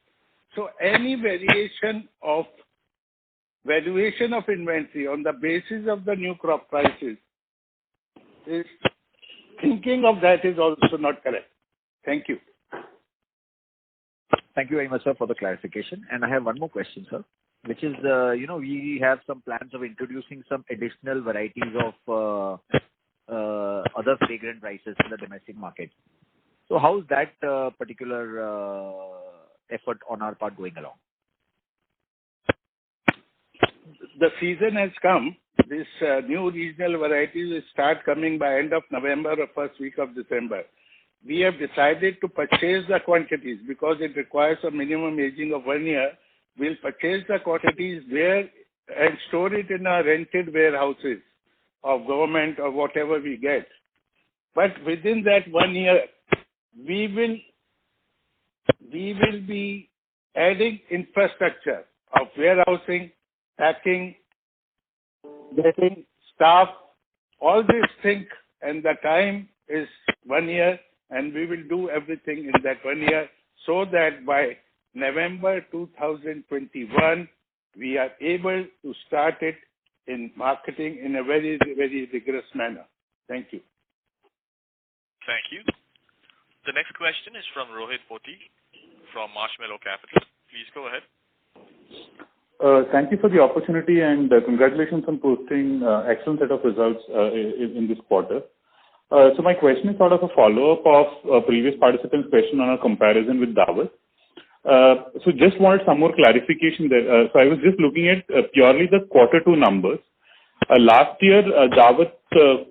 So any valuation of inventory on the basis of the new crop prices, thinking of that is also not correct. Thank you. Thank you very much, sir, for the clarification. And I have one more question, sir, which is, we have some plans of introducing some additional varieties of other fragrant rices in the domestic market. So how is that particular effort on our part going along? The season has come. This new regional varieties will start coming by end of November or first week of December. We have decided to purchase the quantities because it requires a minimum aging of 1 year. We'll purchase the quantities and store it in our rented warehouses of government or whatever we get. But within that 1 year, we will be adding infrastructure of warehousing, packing, getting staff, all these things, and the time is 1 year, and we will do everything in that 1 year so that by November 2021, we are able to start it in marketing in a very, very rigorous manner. Thank you. Thank you. The next question is from Rohit Poti from Marshmallow Capital. Please go ahead. Thank you for the opportunity and congratulations on posting excellent set of results in this quarter. So my question is sort of a follow-up of a previous participant's question on a comparison with Daawat. So just wanted some more clarification there. So I was just looking at purely the quarter two numbers. Last year, Daawat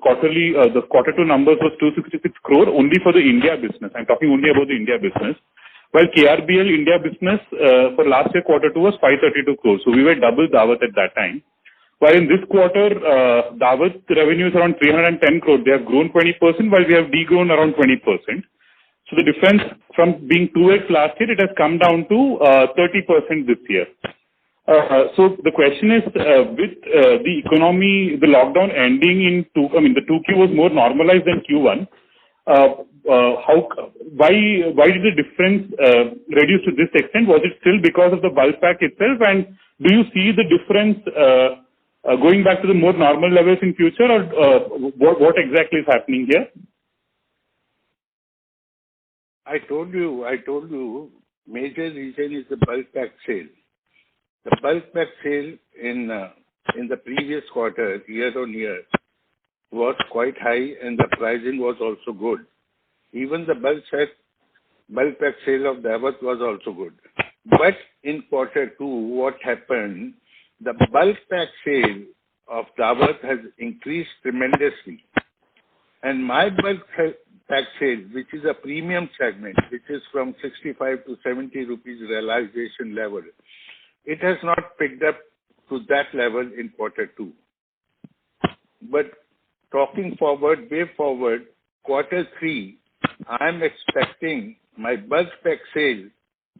quarterly, the quarter two numbers was 266 crore only for the India business. I'm talking only about the India business. While KRBL India business for last year quarter two was 532 crores. So we were double Daawat at that time. While in this quarter, Daawat revenue is around 310 crore. They have grown 20%, while we have degrown around 20%. So the difference from being 2x last year, it has come down to 30% this year. So the question is, with the economy, the lockdown ending the 2Q was more normalized than Q1. Why did the difference reduce to this extent? Was it still because of the bulk pack itself? And do you see the difference going back to the more normal levels in future, or what exactly is happening here? I told you, major reason is the bulk pack sale. The bulk pack sale in the previous quarter, year on year, was quite high, and the pricing was also good. Even the bulk pack sale of Daawat was also good. But in quarter two, what happened? The bulk pack sale of Daawat has increased tremendously, and my bulk pack sale, which is a premium segment, which is from 65 to 70 rupees realization level, it has not picked up to that level in quarter two. But talking forward, way forward, quarter three, I am expecting my bulk pack sale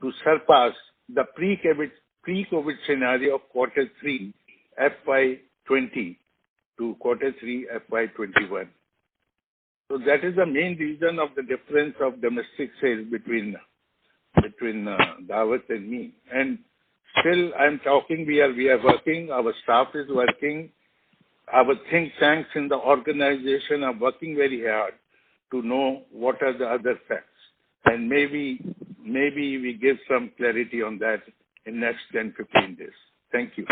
to surpass the pre-COVID scenario of quarter three FY20 to quarter three FY21. So that is the main reason of the difference of domestic sales between Daawat and me. And still, I'm talking. We are working. Our staff is working. Our think tanks in the organization are working very hard to know what are the other facts, and maybe we give some clarity on that in next 10-15 days. Thank you.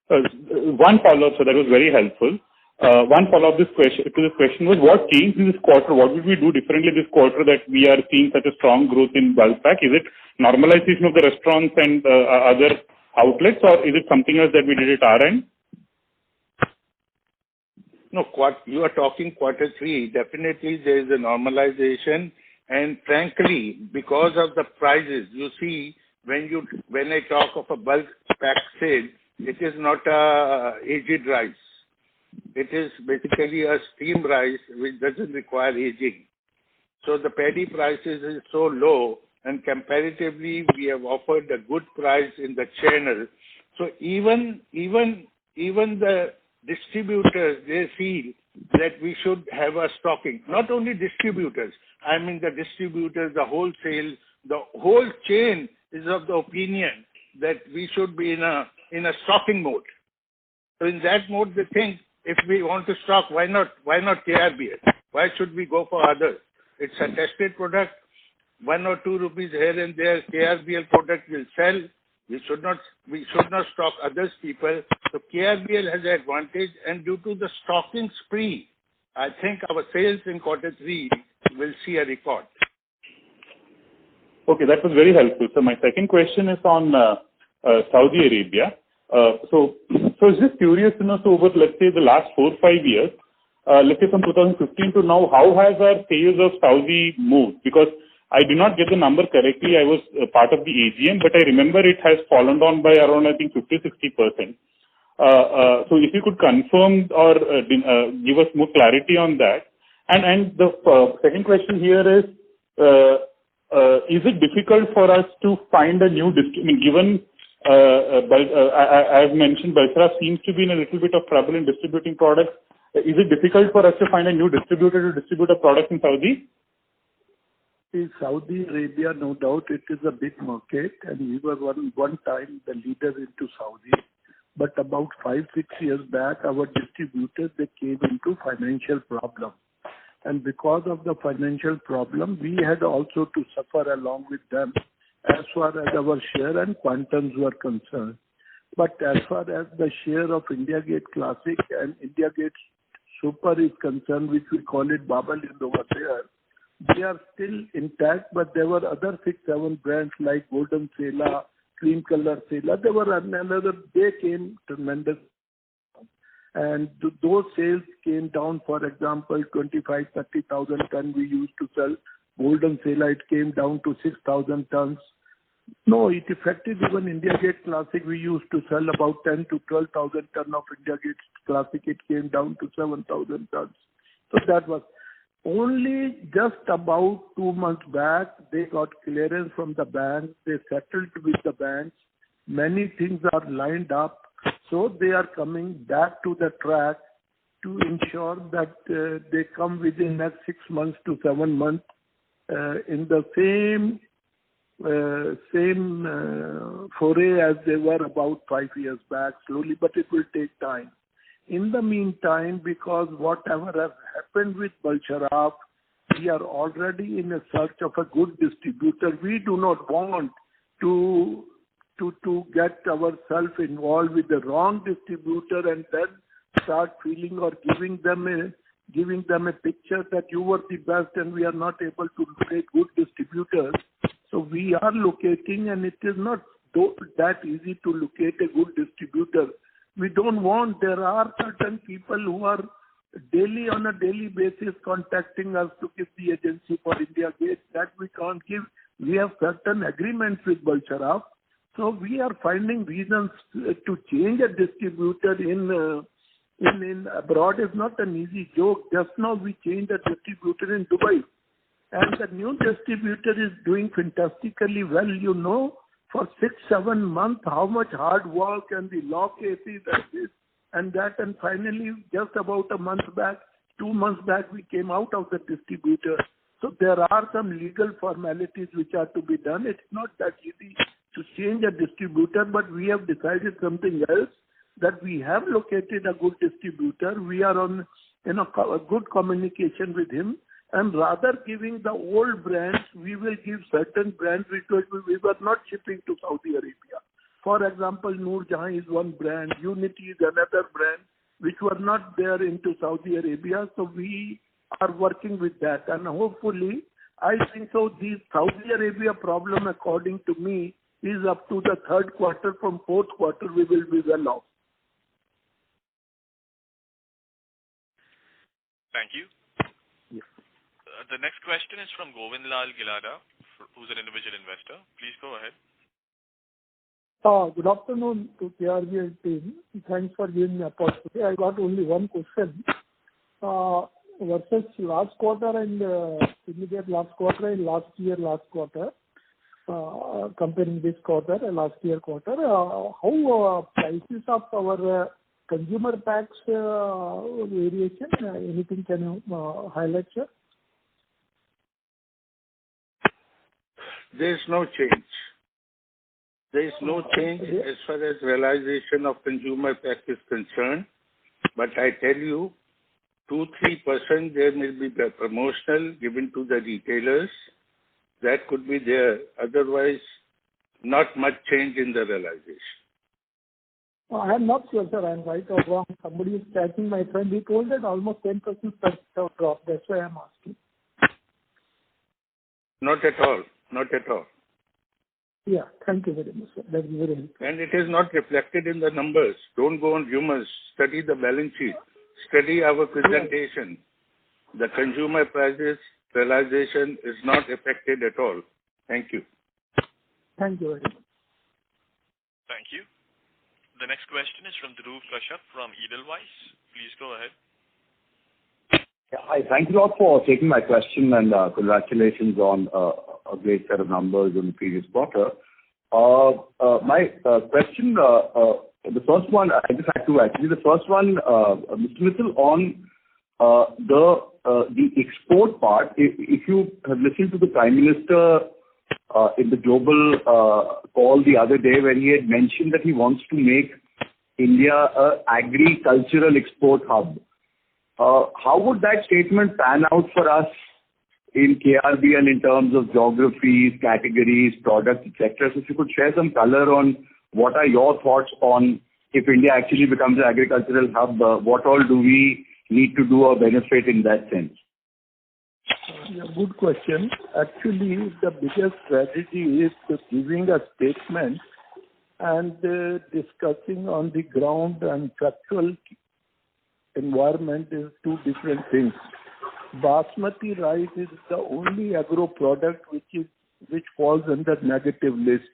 One follow-up, so that was very helpful. One follow-up to this question was, what changed in this quarter? What did we do differently this quarter that we are seeing such a strong growth in bulk pack? Is it normalization of the restaurants and other outlets, or is it something else that we did at our end? No, you are talking quarter three. Definitely there is a normalization, and frankly, because of the prices, you see, when I talk of a bulk pack sale, it is not a aged rice. It is basically a steamed rice which doesn't require aging. So the paddy prices is so low, and comparatively we have offered a good price in the channel. So even the distributors, they feel that we should have a stocking. Not only distributors, I mean the distributors, the wholesale, the whole chain is of the opinion that we should be in a stocking mode. So in that mode, they think, if we want to stock, why not KRBL? Why should we go for others? It's a tested product. 1 or 2 rupees here and there, KRBL product will sell. We should not stock others people. So KRBL has an advantage, and due to the stocking spree, I think our sales in quarter three will see a record. Okay, that was very helpful. So my second question is on Saudi Arabia. So I was just curious to know, so over, let's say, the last 4 or 5 years, let's say from 2015 to now, how has our sales of Saudi moved? Because I did not get the number correctly. I was part of the AGM, but I remember it has fallen down by around, I think, 50-60%. So if you could confirm or give us more clarity on that. And the second question here is it difficult for us to find a new given I've mentioned Balsaraf seems to be in a little bit of trouble in distributing products. Is it difficult for us to find a new distributor to distribute a product in Saudi? In Saudi Arabia, no doubt, it is a big market, and we were one time the leader into Saudi. But about 5-6 years back, our distributors, they came into financial problem. And because of the financial problem, we had also to suffer along with them as far as our share and quantums were concerned. But as far as the share of India Gate Classic and India Gate Super is concerned, which we call it Babalind over there, they are still intact, but there were other 6-7 brands like Golden Sela, Cream Color Sela. There were another, they came tremendous. And those sales came down, for example, 25,000-30,000 tons we used to sell. Golden Sela, it came down to 6,000 tons. No, it affected even India Gate Classic. We used to sell about 10 to 12,000 tons of India Gate Classic. It came down to 7,000 tons. So that was only just about 2 months back, they got clearance from the bank. They settled with the banks. Many things are lined up. So they are coming back to the track to ensure that they come within next 6 months to 7 months in the same foray as they were about 5 years back, slowly, but it will take time. In the meantime, because whatever has happened with Balsharaf, we are already in a search of a good distributor. We do not want to get ourselves involved with the wrong distributor and then start feeling or giving them a picture that you were the best and we are not able to locate good distributors. So we are locating, and it is not that easy to locate a good distributor. We don't want, there are certain people who are on a daily basis contacting us to give the agency for India Gate. That we can't give. We have certain agreements with Balsharaf. So we are finding reasons to change a distributor in abroad is not an easy joke. Just now we changed a distributor in Dubai, and the new distributor is doing fantastically well. You know, for 6-7 months, how much hard work and the law cases and this and that, and finally, just about 2 months back, we came out of the distributor. So there are some legal formalities which are to be done. It's not that easy to change a distributor, but we have decided something else, that we have located a good distributor. We are on a good communication with him, and rather giving the old brands, we will give certain brands which we were not shipping to Saudi Arabia. For example, Noor Jahan is one brand, Unity is another brand, which were not there into Saudi Arabia. So we are working with that, and hopefully, I think so. The Saudi Arabia problem, according to me, is up to the third quarter. From fourth quarter, we will be well off. Thank you. Yes. The next question is from Govind Lal Gilada, who's an individual investor. Please go ahead. Good afternoon to KRBL team. Thanks for giving me the opportunity. I got only one question. Versus last quarter and immediate last quarter and last year last quarter, comparing this quarter and last year quarter, how prices of our consumer packs variation? Anything can you highlight, sir? There is no change. There is no change as far as realization of consumer pack is concerned. But I tell you, 2-3% there may be the promotional given to the retailers. That could be there. Otherwise, not much change in the realization. I am not sure, sir. I am right or wrong. Somebody is tracking my friend. He told that almost 10% drop. That's why I am asking. Not at all. Not at all. Yeah. Thank you very much, sir. That is very helpful. And it is not reflected in the numbers. Don't go on rumors. Study the balance sheet. Study our presentation. The consumer prices realization is not affected at all. Thank you. Thank you very much. Thank you. The next question is from Dhruv Kashyap from Edelweiss. Please go ahead. Hi, thank you all for taking my question, and congratulations on a great set of numbers in the previous quarter. My question, the first one, I just had two actually. The first one, Mr. Mittal, on the export part, if you have listened to the Prime Minister in the global call the other day, where he had mentioned that he wants to make India an agricultural export hub. How would that statement pan out for us in KRBL in terms of geographies, categories, products, etc.? So if you could share some color on what are your thoughts on if India actually becomes an agricultural hub, what all do we need to do or benefit in that sense? Yeah, good question. Actually, the biggest strategy is giving a statement and discussing on the ground and factual environment is two different things. Basmati rice is the only agro product which falls under negative list.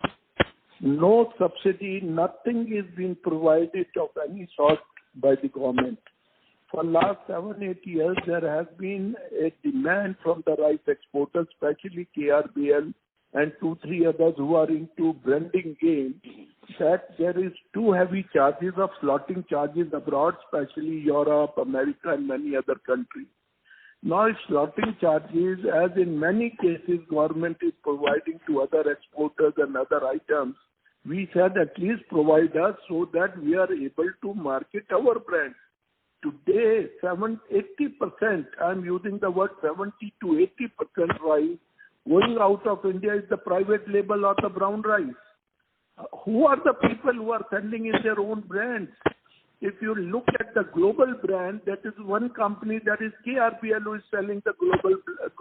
No subsidy, nothing is being provided of any sort by the government. For last 7-8 years, there has been a demand from the rice exporters, especially KRBL and 2-3 others who are into branding game, that there is too heavy charges of slotting charges abroad, especially Europe, America and many other countries. Now slotting charges, as in many cases government is providing to other exporters and other items, we said at least provide us so that we are able to market our brand. Today, 80%, I'm using the word 70 to 80% rice going out of India is the private label or the brown rice. Who are the people who are selling in their own brands? If you look at the global brand, that is one company, that is KRBL, who is selling the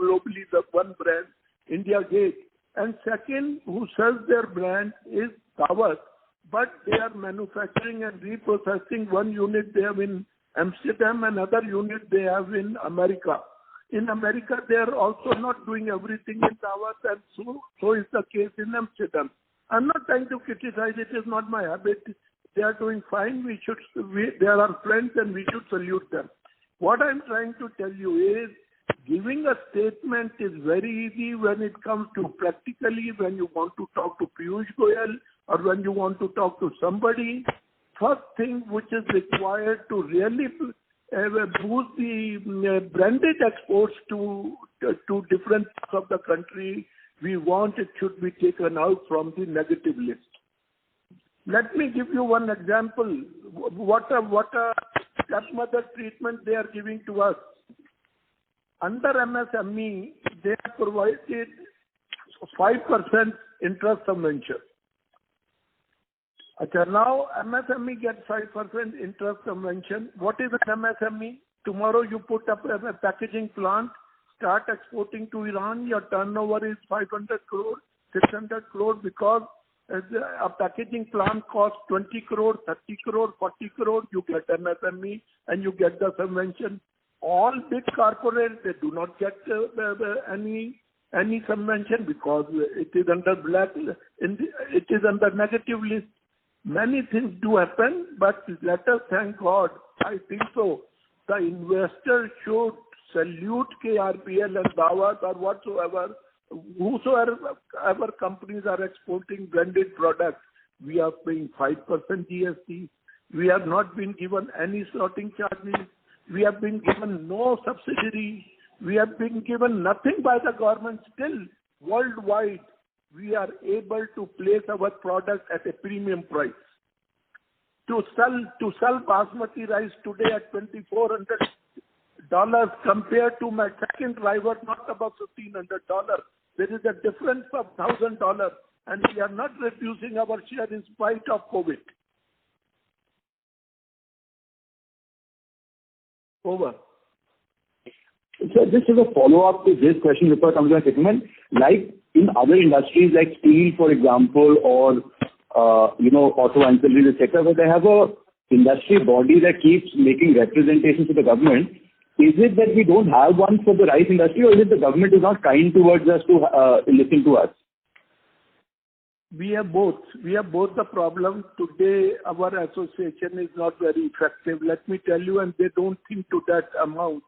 globally the one brand, India Gate. And second, who sells their brand is Daawat, but they are manufacturing and reprocessing. One unit they have in Amsterdam, another unit they have in America. In America, they are also not doing everything in Daawat, and so is the case in Amsterdam. I'm not trying to criticize, it is not my habit. They are doing fine. They are our friends and we should salute them. What I'm trying to tell you is, giving a statement is very easy when it comes to practically, when you want to talk to Piyush Goyal or when you want to talk to somebody. First thing which is required to really boost the branded exports to different parts of the country, we want it should be taken out from the negative list. Let me give you one example. What a stepmother treatment they are giving to us. Under MSME, they have provided 5% interest subvention. Now MSME gets 5% interest subvention. What is an MSME? Tomorrow you put up a packaging plant, start exporting to Iran, your turnover is 500 crore, 600 crore, because a packaging plant costs 20 crore, 30 crore, 40 crore, you get MSME and you get the subvention. All big corporates, they do not get any subvention because it is under it is under negative list. Many things do happen, but let us thank God. I think so. The investor should salute KRBL and Daawat or whosoever companies are exporting branded products. We are paying 5% GST. We have not been given any slotting charges. We have been given no subsidy. We have been given nothing by the government. Still, worldwide, we are able to place our product at a premium price. To sell basmati rice today at $2,400 compared to my second driver, not about $1,500. There is a difference of $1,000, and we are not reducing our share in spite of COVID. Over. So just as a follow-up to this question before I come to my segment, like in other industries like steel, for example, or auto ancillaries, etc., where they have a industry body that keeps making representations to the government, is it that we don't have one for the rice industry, or is it the government is not kind towards us to listen to us? We have both. We have both the problem. Today, our association is not very effective. Let me tell you, and they don't think to that amount,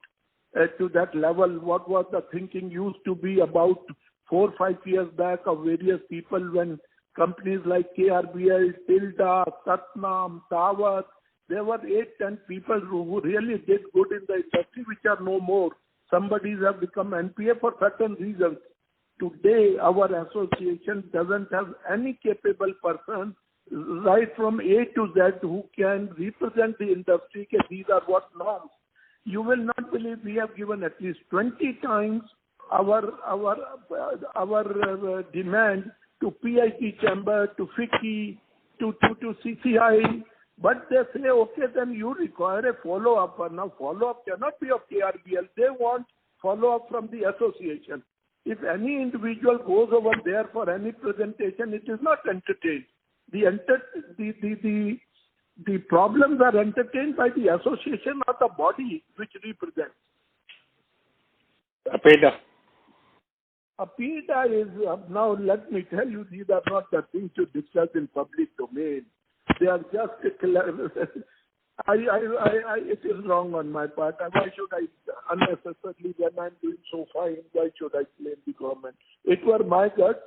to that level. What was the thinking used to be about 4 or 5 years back of various people when companies like KRBL, Tilda, Satnam, Daawat, there were 8-10 people who really did good in the industry, which are no more. Somebody have become NPA for certain reasons. Today, our association doesn't have any capable person right from A to Z who can represent the industry. These are what norms. You will not believe we have given at least 20 times our demand to PIT chamber, to FICCI, to CCI, But they say, okay, then you require a follow-up. Now, follow-up cannot be of KRBL. They want follow-up from the association. If any individual goes over there for any presentation, it is not entertained. The problems are entertained by the association or the body which represents. APEDA. APEDA is, now let me tell you, these are not the things to discuss in public domain. They are just, it is wrong on my part. Why should I unnecessarily, when I'm doing so fine, why should I blame the government? It were my guts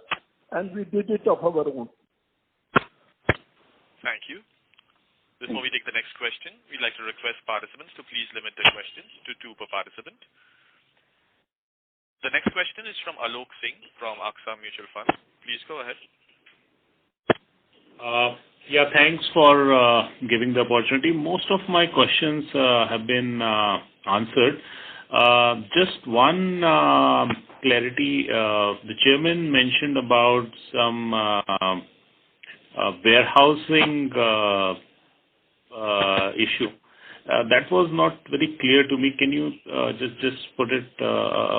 and we did it of our own. Thank you. Before we take the next question, we'd like to request participants to please limit their questions to 2 per participant. The next question is from Alok Singh from AXA Mutual Fund. Please go ahead. Yeah, thanks for giving the opportunity. Most of my questions have been answered. Just one clarity. The chairman mentioned about some warehousing issue. That was not very clear to me. Can you just put it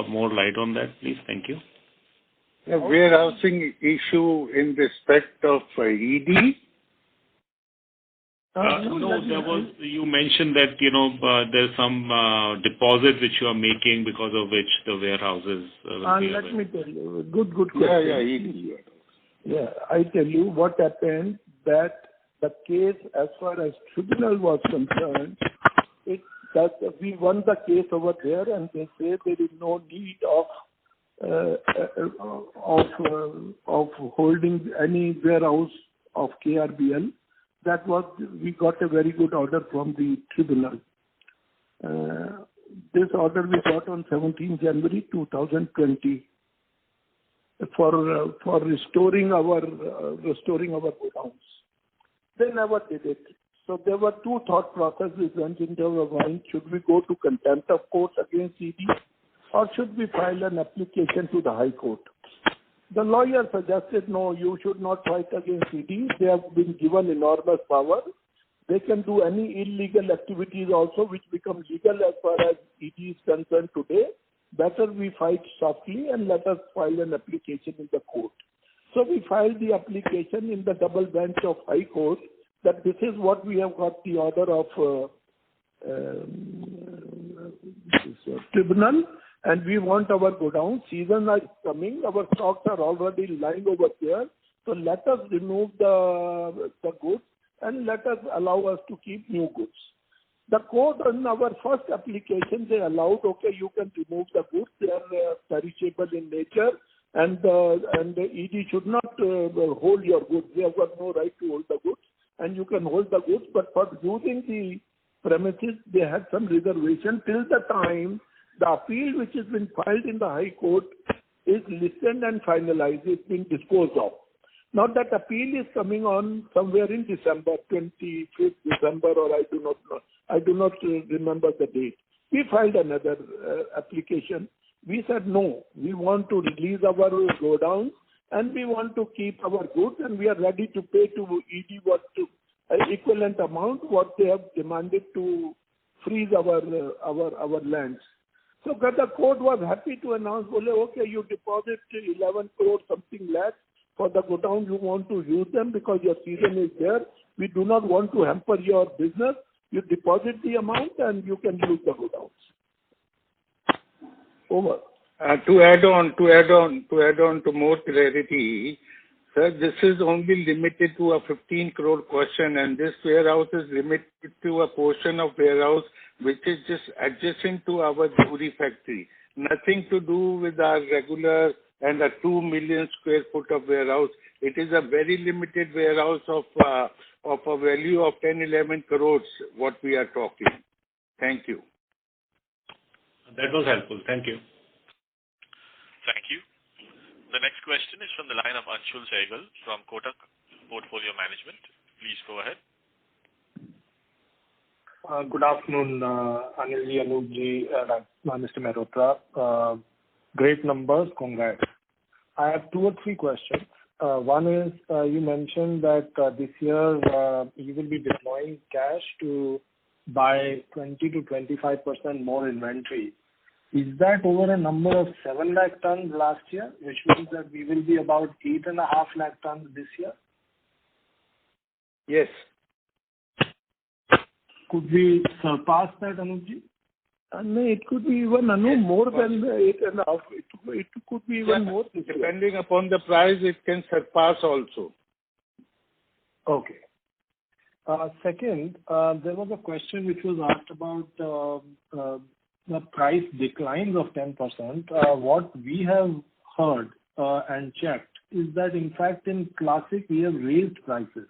more light on that, please? Thank you. A warehousing issue in respect of ED? No, you mentioned that, there's some deposit which you are making because of which the warehouses will be let me tell you, good question. Yeah, I tell you what happened, that the case as far as tribunal was concerned, we won the case over there and they say there is no need of holding any warehouse of KRBL. We got a very good order from the tribunal. This order we got on 17 January 2020 for restoring our godowns. They never did it. So there were 2 thought processes went into our mind. Should we go to contempt of court against ED or should we file an application to the High Court? The lawyer suggested, no, you should not fight against ED. They have been given enormous power. They can do any illegal activities also which become legal as far as ED is concerned today. Better we fight softly and let us file an application in the court. So we filed the application in the double bench of High Court that this is what we have got the order of tribunal and we want our godown. Season is coming. Our stocks are already lying over there. So let us remove the goods and let us allow us to keep new goods. The court on our first application, they allowed, okay, you can remove the goods. They are perishable in nature and the ED should not hold your goods. They have got no right to hold the goods and you can hold the goods. But for using the premises, they had some reservation till the time the appeal which has been filed in the High Court is listened and finalized. It's being disposed of. Now that appeal is coming on somewhere in December, 25th December, or I do not know. I do not remember the date. We filed another application. We said no, we want to release our godowns and we want to keep our goods and we are ready to pay to ED equivalent amount what they have demanded to freeze our lands. So the court was happy to announce, okay, you deposit 11 crore something lakhs for the godown, you want to use them because your season is there. We do not want to hamper your business. You deposit the amount and you can use the godowns. Over. To add on to more clarity, sir, this is only limited to a 15 crore question and this warehouse is limited to a portion of warehouse which is just adjacent to our jewelry factory. Nothing to do with our regular and a 2 million square foot of warehouse. It is a very limited warehouse of a value of 10-11 crores, what we are talking. Thank you. That was helpful. Thank you. Thank you. The next question is from the line of Anshul Sehgal from Kotak Portfolio Management. Please go ahead. Good afternoon, Anilji, Anupji, Mr. Mehrotra. Great numbers, congrats. I have 2 or 3 questions. One is, you mentioned that this year you will be deploying cash to buy 20 to 25% more inventory. Is that over a number of 7 lakh tons last year, which means that we will be about 8.5 lakh tons this year? Yes. Could we surpass that, Anupji? No, it could be even more than 8.5. It could be even more. Depending upon the price, it can surpass also. Okay. Second, there was a question which was asked about the price declines of 10%. What we have heard and checked is that in fact in Classic we have raised prices.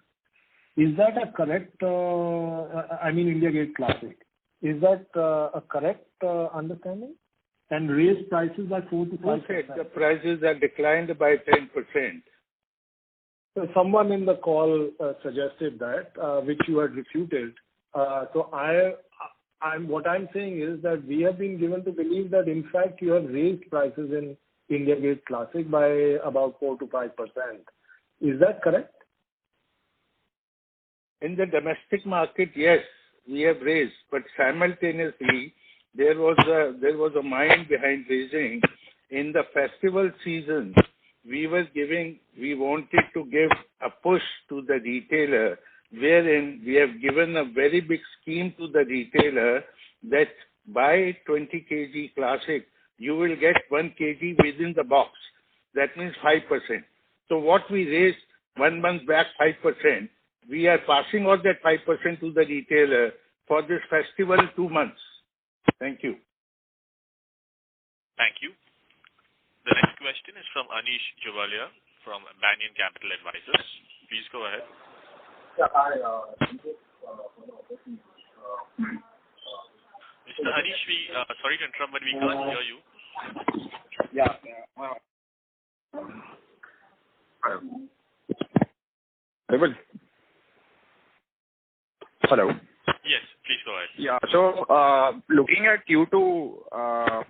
Is that a correct, India Gate Classic? Is that a correct understanding? And raised prices by 4 to 5%? Who said the prices are declined by 10%? So someone in the call suggested that, which you had refuted. So what I'm saying is that we have been given to believe that in fact you have raised prices in India Gate Classic by about 4 to 5%. Is that correct? In the domestic market, yes, we have raised, but simultaneously there was a mind behind raising. In the festival season, we wanted to give a push to the retailer, wherein we have given a very big scheme to the retailer that buy 20 kg Classic, you will get 1 kg within the box. That means 5%. So what we raised 1 month back 5%, we are passing on that 5% to the retailer for this festival 2 months. Thank you. Thank you. The next question is from Anish Jovalia from Banyan Capital Advisors. Please go ahead. Yeah, hi. Mr. Anish, sorry to interrupt, but we can't hear you. Yeah. Hello. Yes, please go ahead. Yeah. So, looking at Q2,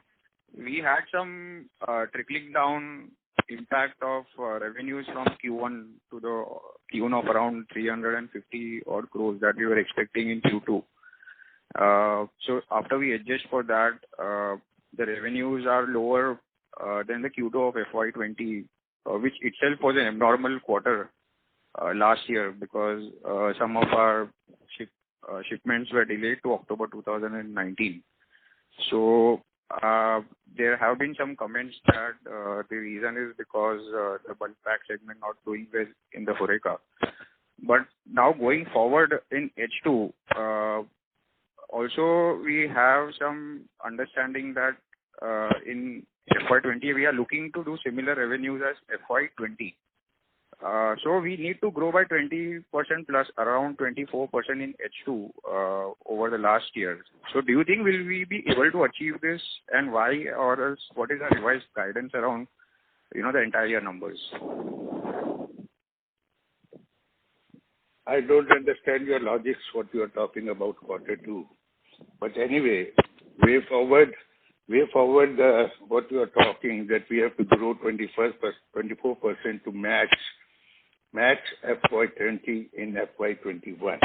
we had some trickling down impact of revenues from Q1 to the tune of around 350 odd crores that we were expecting in Q2. So after we adjust for that, the revenues are lower than the Q2 of FY20, which itself was an abnormal quarter last year because some of our shipments were delayed to October 2019. So there have been some comments that the reason is because the bulk pack segment not doing well in the HoReCa. But now going forward in H2, also we have some understanding that in FY20 we are looking to do similar revenues as FY20. So we need to grow by 20% plus around 24% in H2 over the last year. So do you think will we be able to achieve this, and why, or else what is our revised guidance around the entire numbers? I don't understand your logics, what you are talking about Q2. But anyway, way forward, what you are talking, that we have to grow 24% to match FY20 in FY21.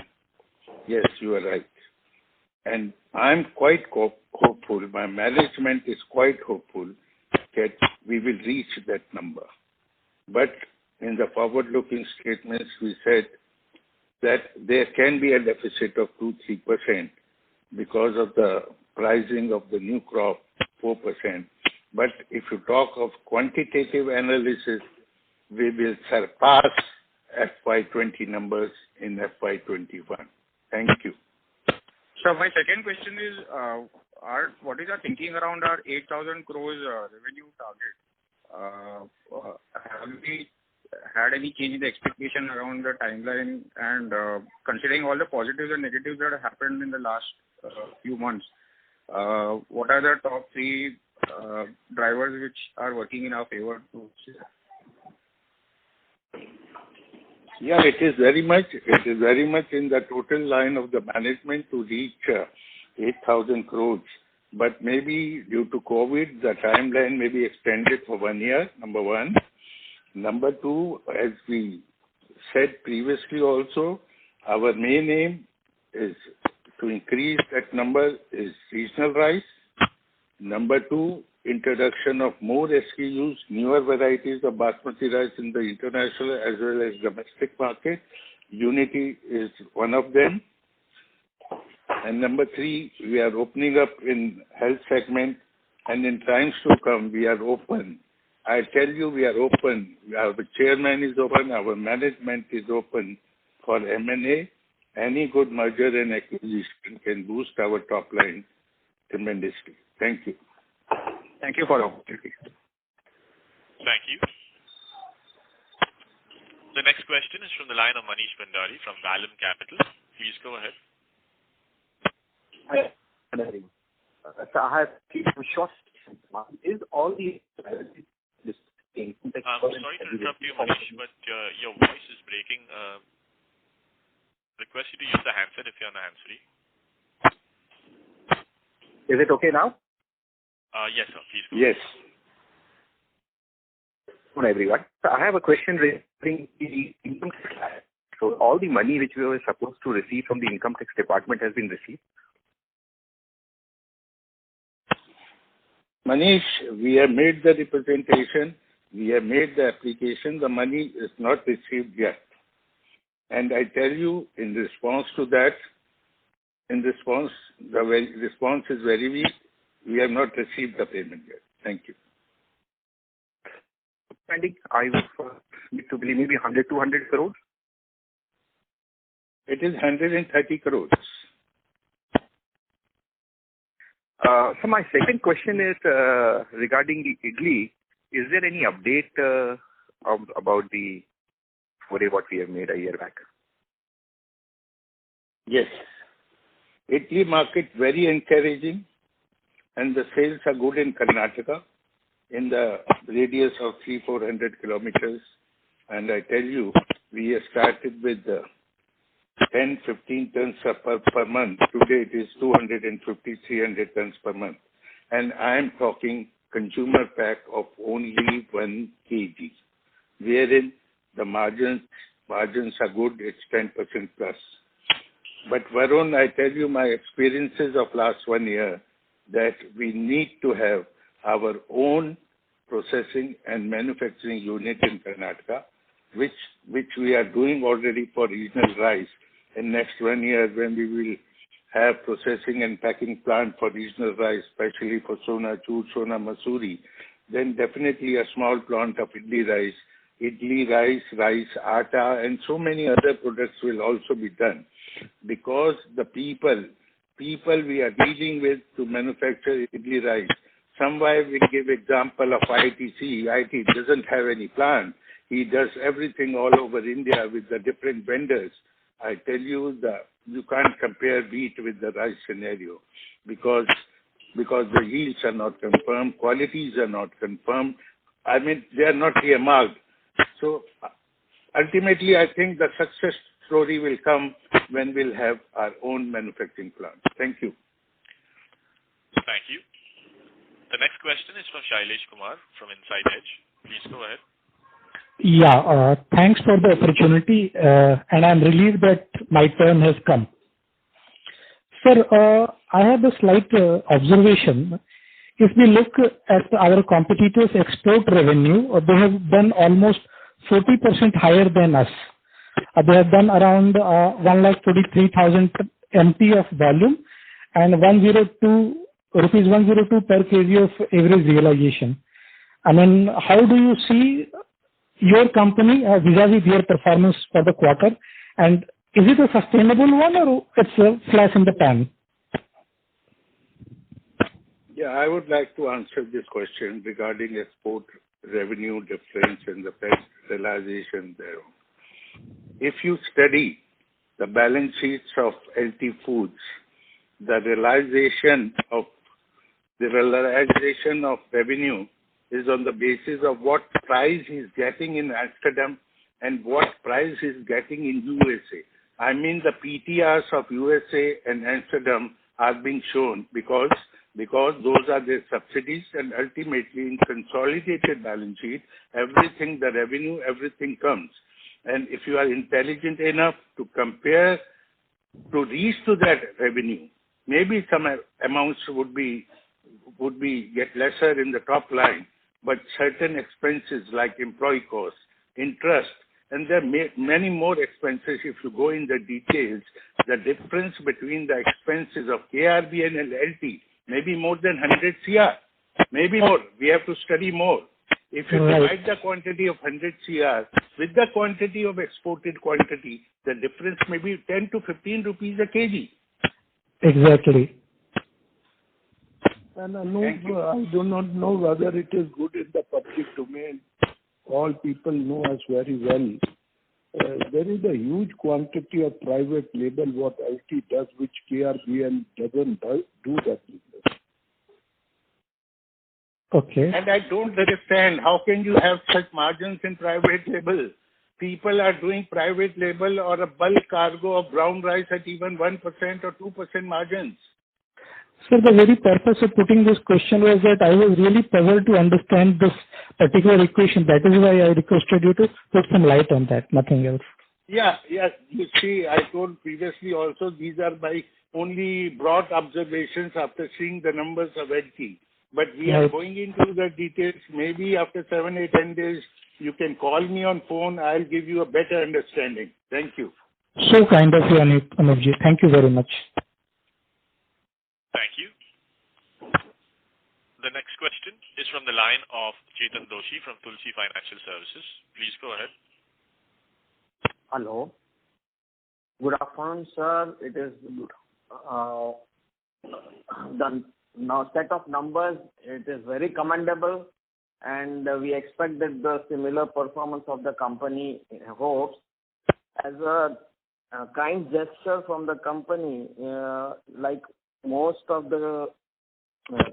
Yes, you are right. And I'm quite hopeful, my management is quite hopeful that we will reach that number. But in the forward-looking statements, we said that there can be a deficit of 2-3% because of the pricing of the new crop, 4%. But if you talk of quantitative analysis, we will surpass FY20 numbers in FY21. Thank you. So my second question is, what is our thinking around our 8,000 crores revenue target? Have we had any change in the expectation around the timeline, and considering all the positives and negatives that have happened in the last few months, what are the top 3 drivers which are working in our favor? Yeah, it is very much in the total line of the management to reach 8,000 crores. But maybe due to COVID, the timeline may be extended for 1 year, number one. Number two, as we said previously also, our main aim is to increase that number is regional rice. Number two, introduction of more SKUs, newer varieties of basmati rice in the international as well as domestic market. Unity is one of them. And number three, we are opening up in health segment, and in times to come, we are open. I tell you, we are open. Our chairman is open. Our management is open for M&A. Any good merger and acquisition can boost our top line tremendously. Thank you. Thank you for the opportunity. Thank you. The next question is from the line of Manish Bhandari from Vallum Capital. Please go ahead. Hi. So I have two short questions. One is all the I'm sorry to interrupt you, Manish, but your voice is breaking. Request you to use the handset if you're on the hands-free. Is it okay now? Yes, sir. Please go. Yes. Good everyone. So I have a question regarding the income tax. So all the money which we were supposed to receive from the income tax department has been received? Manish, we have made the representation. We have made the application. The money is not received yet. And I tell you, in response to that, the response is very weak. We have not received the payment yet. Thank you. I would need to believe maybe 100, 200 crores? It is 130 crores. So my second question is regarding the idli. Is there any update about the foray what we have made a year back? Yes. Idli market very encouraging, and the sales are good in Karnataka in the radius of 300-400 kilometers. And I tell you, we have started with 10-15 tons per month. Today it is 250-300 tons per month. And I am talking consumer pack of only 1 kg, wherein the margins are good. It's 10% plus. But Varun, I tell you my experiences of last 1 year that we need to have our own processing and manufacturing unit in Karnataka, which we are doing already for regional rice. In next 1 year, when we will have processing and packing plant for regional rice, especially for Sona Chur, Sona Masuri, then definitely a small plant of idli rice, rice atta, and so many other products will also be done. Because the people we are dealing with to manufacture idli rice, somewhere we give example of ITC. IT doesn't have any plant. He does everything all over India with the different vendors. I tell you that you can't compare wheat with the rice scenario because the yields are not confirmed, qualities are not confirmed. I mean, they are not earmarked. So ultimately, I think the success story will come when we'll have our own manufacturing plant. Thank you. Thank you. The next question is from Shailesh Kumar from Inside Edge. Please go ahead. Yeah, thanks for the opportunity, and I'm relieved that my turn has come. Sir, I have a slight observation. If we look at our competitors' export revenue, they have done almost 40% higher than us. They have done around 1,43,000 MT of volume and rupees 102 per kg of average realization. I mean, how do you see your company vis-a-vis their performance for the quarter, and is it a sustainable one or it's a flash in the pan? Yeah, I would like to answer this question regarding export revenue difference and the price realization thereof. If you study the balance sheets of LT Foods, the realization of revenue is on the basis of what price he's getting in Amsterdam and what price he's getting in USA. I mean, the PTRs of USA and Amsterdam are being shown because because those are their subsidies, and ultimately in consolidated balance sheet, everything, the revenue, everything comes. And if you are intelligent enough to compare, to reach to that revenue, maybe some amounts would be get lesser in the top line, but certain expenses like employee costs, interest, and there are many more expenses. If you go in the details, the difference between the expenses of KRBL and LT may be more than 100 CR, maybe more. We have to study more. If you divide the quantity of 100 CR with the quantity of exported quantity, the difference may be 10 to 15 rupees a kg. Exactly. And I do not know whether it is good in the public domain. All people know us very well. There is a huge quantity of private label what LT does, which KRBL doesn't do that business. Okay. And I don't understand, how can you have such margins in private label? People are doing private label or a bulk cargo of brown rice at even 1% or 2% margins. Sir, the very purpose of putting this question was that I was really puzzled to understand this particular equation. That is why I requested you to put some light on that, nothing else. Yeah. You see, I told previously also, these are my only broad observations after seeing the numbers of LT. But we are going into the details. Maybe after 7, 8, 10 days, you can call me on phone. I'll give you a better understanding. Thank you. So kind of you, Anupji. Thank you very much. Thank you. The next question is from the line of Chetan Doshi from Tulsi Financial Services. Please go ahead. Hello. Good afternoon, sir. It is the now set of numbers. It is very commendable, and we expect that the similar performance of the company hopes. As a kind gesture from the company, like most of the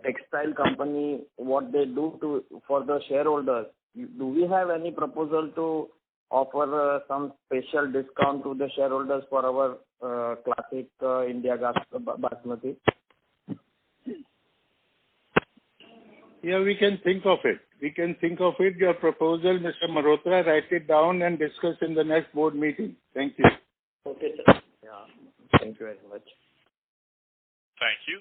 textile company, what they do for the shareholders, do we have any proposal to offer some special discount to the shareholders for our classic India Basmati? Yeah, we can think of it. Your proposal, Mr. Malhotra, write it down and discuss in the next board meeting. Thank you. Okay, sir. Yeah. Thank you very much. Thank you.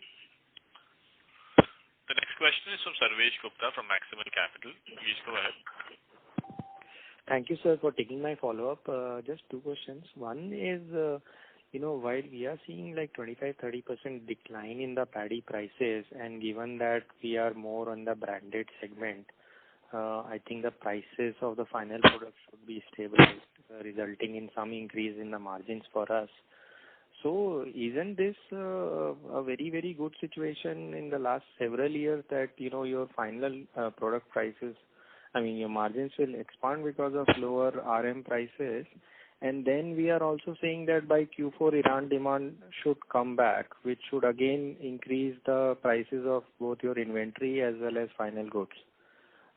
The next question is from Sarvesh Gupta from Maximal Capital. Please go ahead. Thank you, sir, for taking my follow-up. Just two questions. One is, while we are seeing like 25-30% decline in the paddy prices, and given that we are more on the branded segment, I think the prices of the final product should be stabilized, resulting in some increase in the margins for us. So isn't this a very, very good situation in the last several years that, your final product prices, your margins will expand because of lower RM prices? And then we are also saying that by Q4, Iran demand should come back, which should again increase the prices of both your inventory as well as final goods.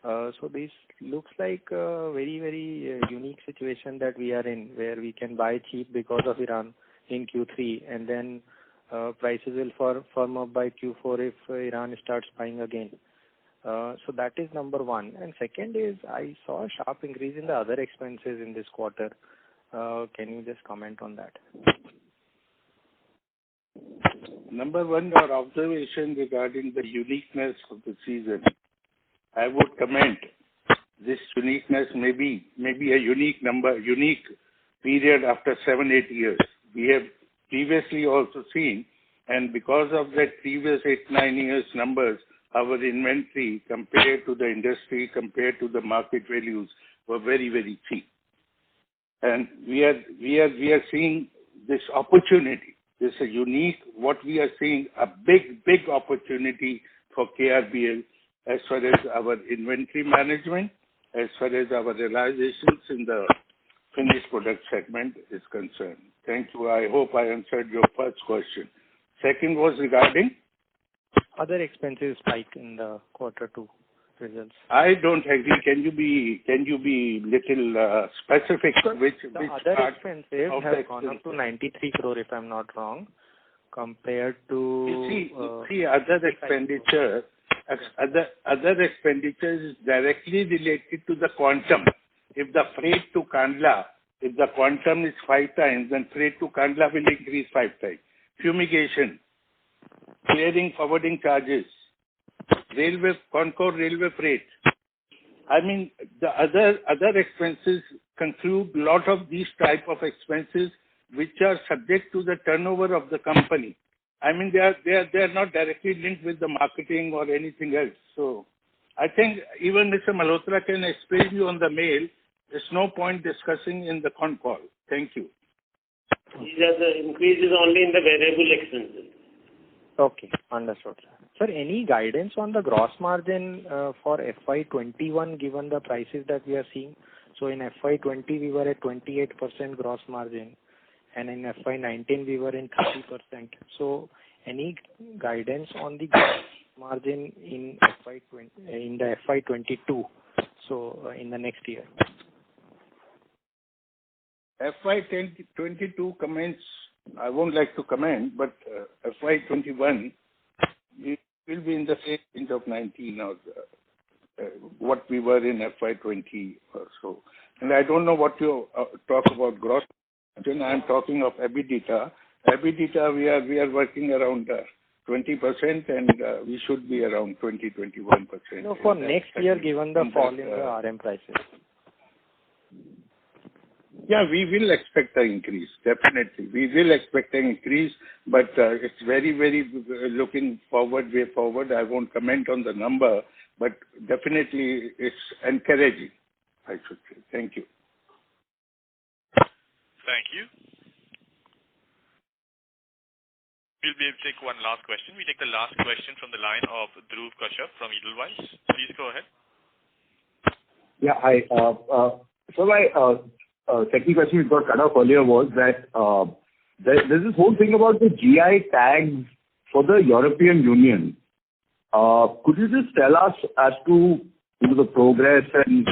So this looks like a very, very unique situation that we are in, where we can buy cheap because of Iran in Q3, and then prices will firm up by Q4 if Iran starts buying again. So that is number one. And second is, I saw a sharp increase in the other expenses in this quarter. Can you just comment on that? Number one, your observation regarding the uniqueness of the season. I would comment this uniqueness may be a unique period after 7, 8 years. We have previously also seen, and because of that previous 8, 9 years numbers, our inventory compared to the industry, compared to the market values, were very, very cheap. And we are seeing this opportunity. This is unique. What we are seeing, a big opportunity for KRBL as far as our inventory management, as far as our realizations in the finished product segment is concerned. Thank you. I hope I answered your first question. Second was regarding? Other expenses spike in the Q2 results. I don't agree. Can you be little specific? The other expenses have gone up to 93 crore, if I'm not wrong. compared to see other expenditure. Other expenditure is directly related to the quantum. If the freight to Kandla, if the quantum is 5 times, then freight to Kandla will increase 5 times. Fumigation, clearing, forwarding charges, railway, Concord railway freight. I mean, the other expenses conclude lot of these type of expenses which are subject to the turnover of the company. I mean, they are not directly linked with the marketing or anything else. So, I think even Mr. Malhotra can explain you on the mail. There's no point discussing in the con call. Thank you. These are the increases only in the variable expenses. Okay, understood. Sir, any guidance on the gross margin for FY21 given the prices that we are seeing? So in FY20 we were at 28% gross margin, and in FY19 we were in 30%. So any guidance on the gross margin in the FY22? So in the next year. FY22 comments, I won't like to comment, but FY21 we will be in the same range of 19 or what we were in FY20 or so. And I don't know what you talk about gross margin. I'm talking of EBITDA. EBITDA, we are working around 20%, and we should be around 20-21%. No, for next year, given the fall in the RM prices. Yeah, we will expect an increase. Definitely, we will expect an increase, but it's very, very looking forward, way forward. I won't comment on the number, but definitely it's encouraging, I should say. Thank you. Thank you. We'll be able to take one last question. We take the last question from the line of Dhruv Kashyap from Edelweiss. Please go ahead. Yeah, hi. So my second question we got cut off earlier was that there's this whole thing about the GI tags for the European Union. Could you just tell us as to the progress and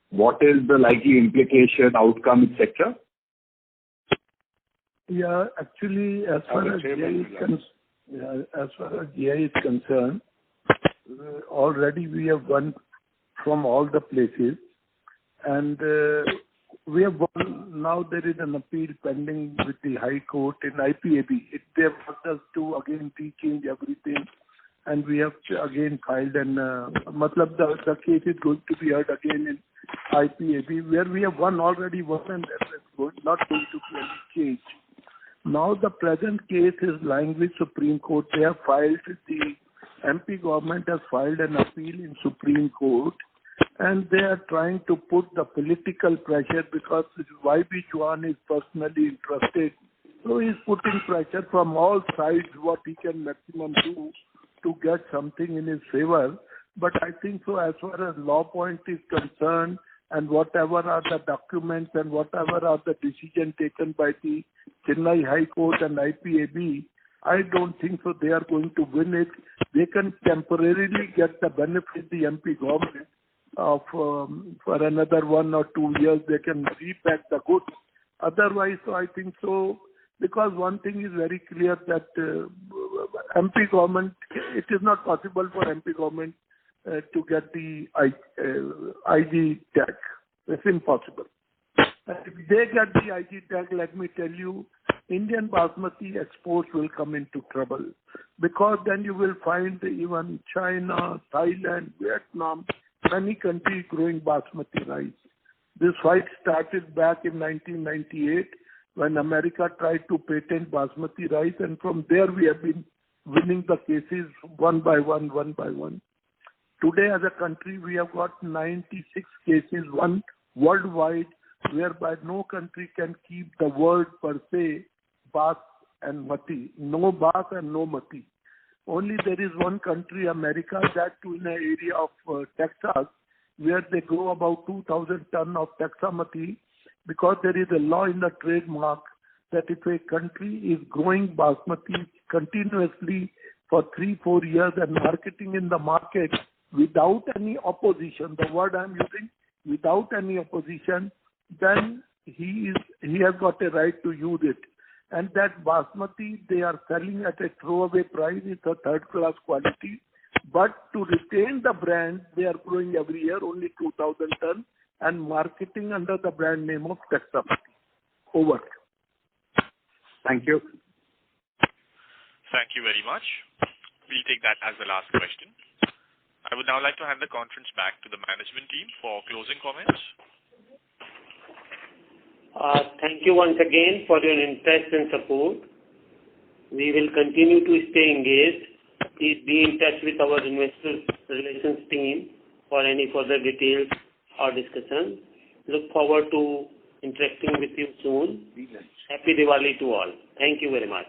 what is the likely implication, outcome, etc.? Yeah, actually, as far as GI is concerned, already we have won from all the places, and we have won. Now there is an appeal pending with the High Court in IPAB. They have asked us to again change everything, and we have again filed and the case is going to be heard again in IPAB, where we have won already one, and there's not going to be any change. Now the present case is lying with Supreme Court. They have filed, the MP government has filed an appeal in Supreme Court, and they are trying to put the political pressure because YB Chauhan is personally interested. So he is putting pressure from all sides what he can maximum do to get something in his favor. But I think so as far as law point is concerned, and whatever are the documents and whatever are the decision taken by the Chennai High Court and IPAB, I don't think so they are going to win it. They can temporarily get the benefit, the MP government, of for another 1 or 2 years, they can repack the goods. Otherwise, so I think so, because one thing is very clear that MP government, it is not possible for MP government to get the IG tag. It's impossible. If they get the IG tag, let me tell you, Indian basmati exports will come into trouble, because then you will find even China, Thailand, Vietnam, many countries growing basmati rice. This fight started back in 1998 when America tried to patent basmati rice, and from there we have been winning the cases one by one. Today as a country we have got 96 cases won worldwide, whereby no country can keep the word per se, bas and mati. No bas and no mati. Only there is one country, America, that too in an area of Texas, where they grow about 2,000 tons of Texamati, because there is a law in the trademark that if a country is growing basmati continuously for 3-4 years and marketing in the market without any opposition, the word I am using, without any opposition, then he has got a right to use it. and that basmati they are selling at a throwaway price. It's a third-class quality. But to retain the brand, they are growing every year only 2,000 tons and marketing under the brand name of Texapati. Over. Thank you. Thank you very much. We'll take that as the last question. I would now like to hand the conference back to the management team for closing comments. Thank you once again for your interest and support. We will continue to stay engaged. Please be in touch with our investor relations team for any further details or discussion. Look forward to interacting with you soon. Happy Diwali to all. Thank you very much.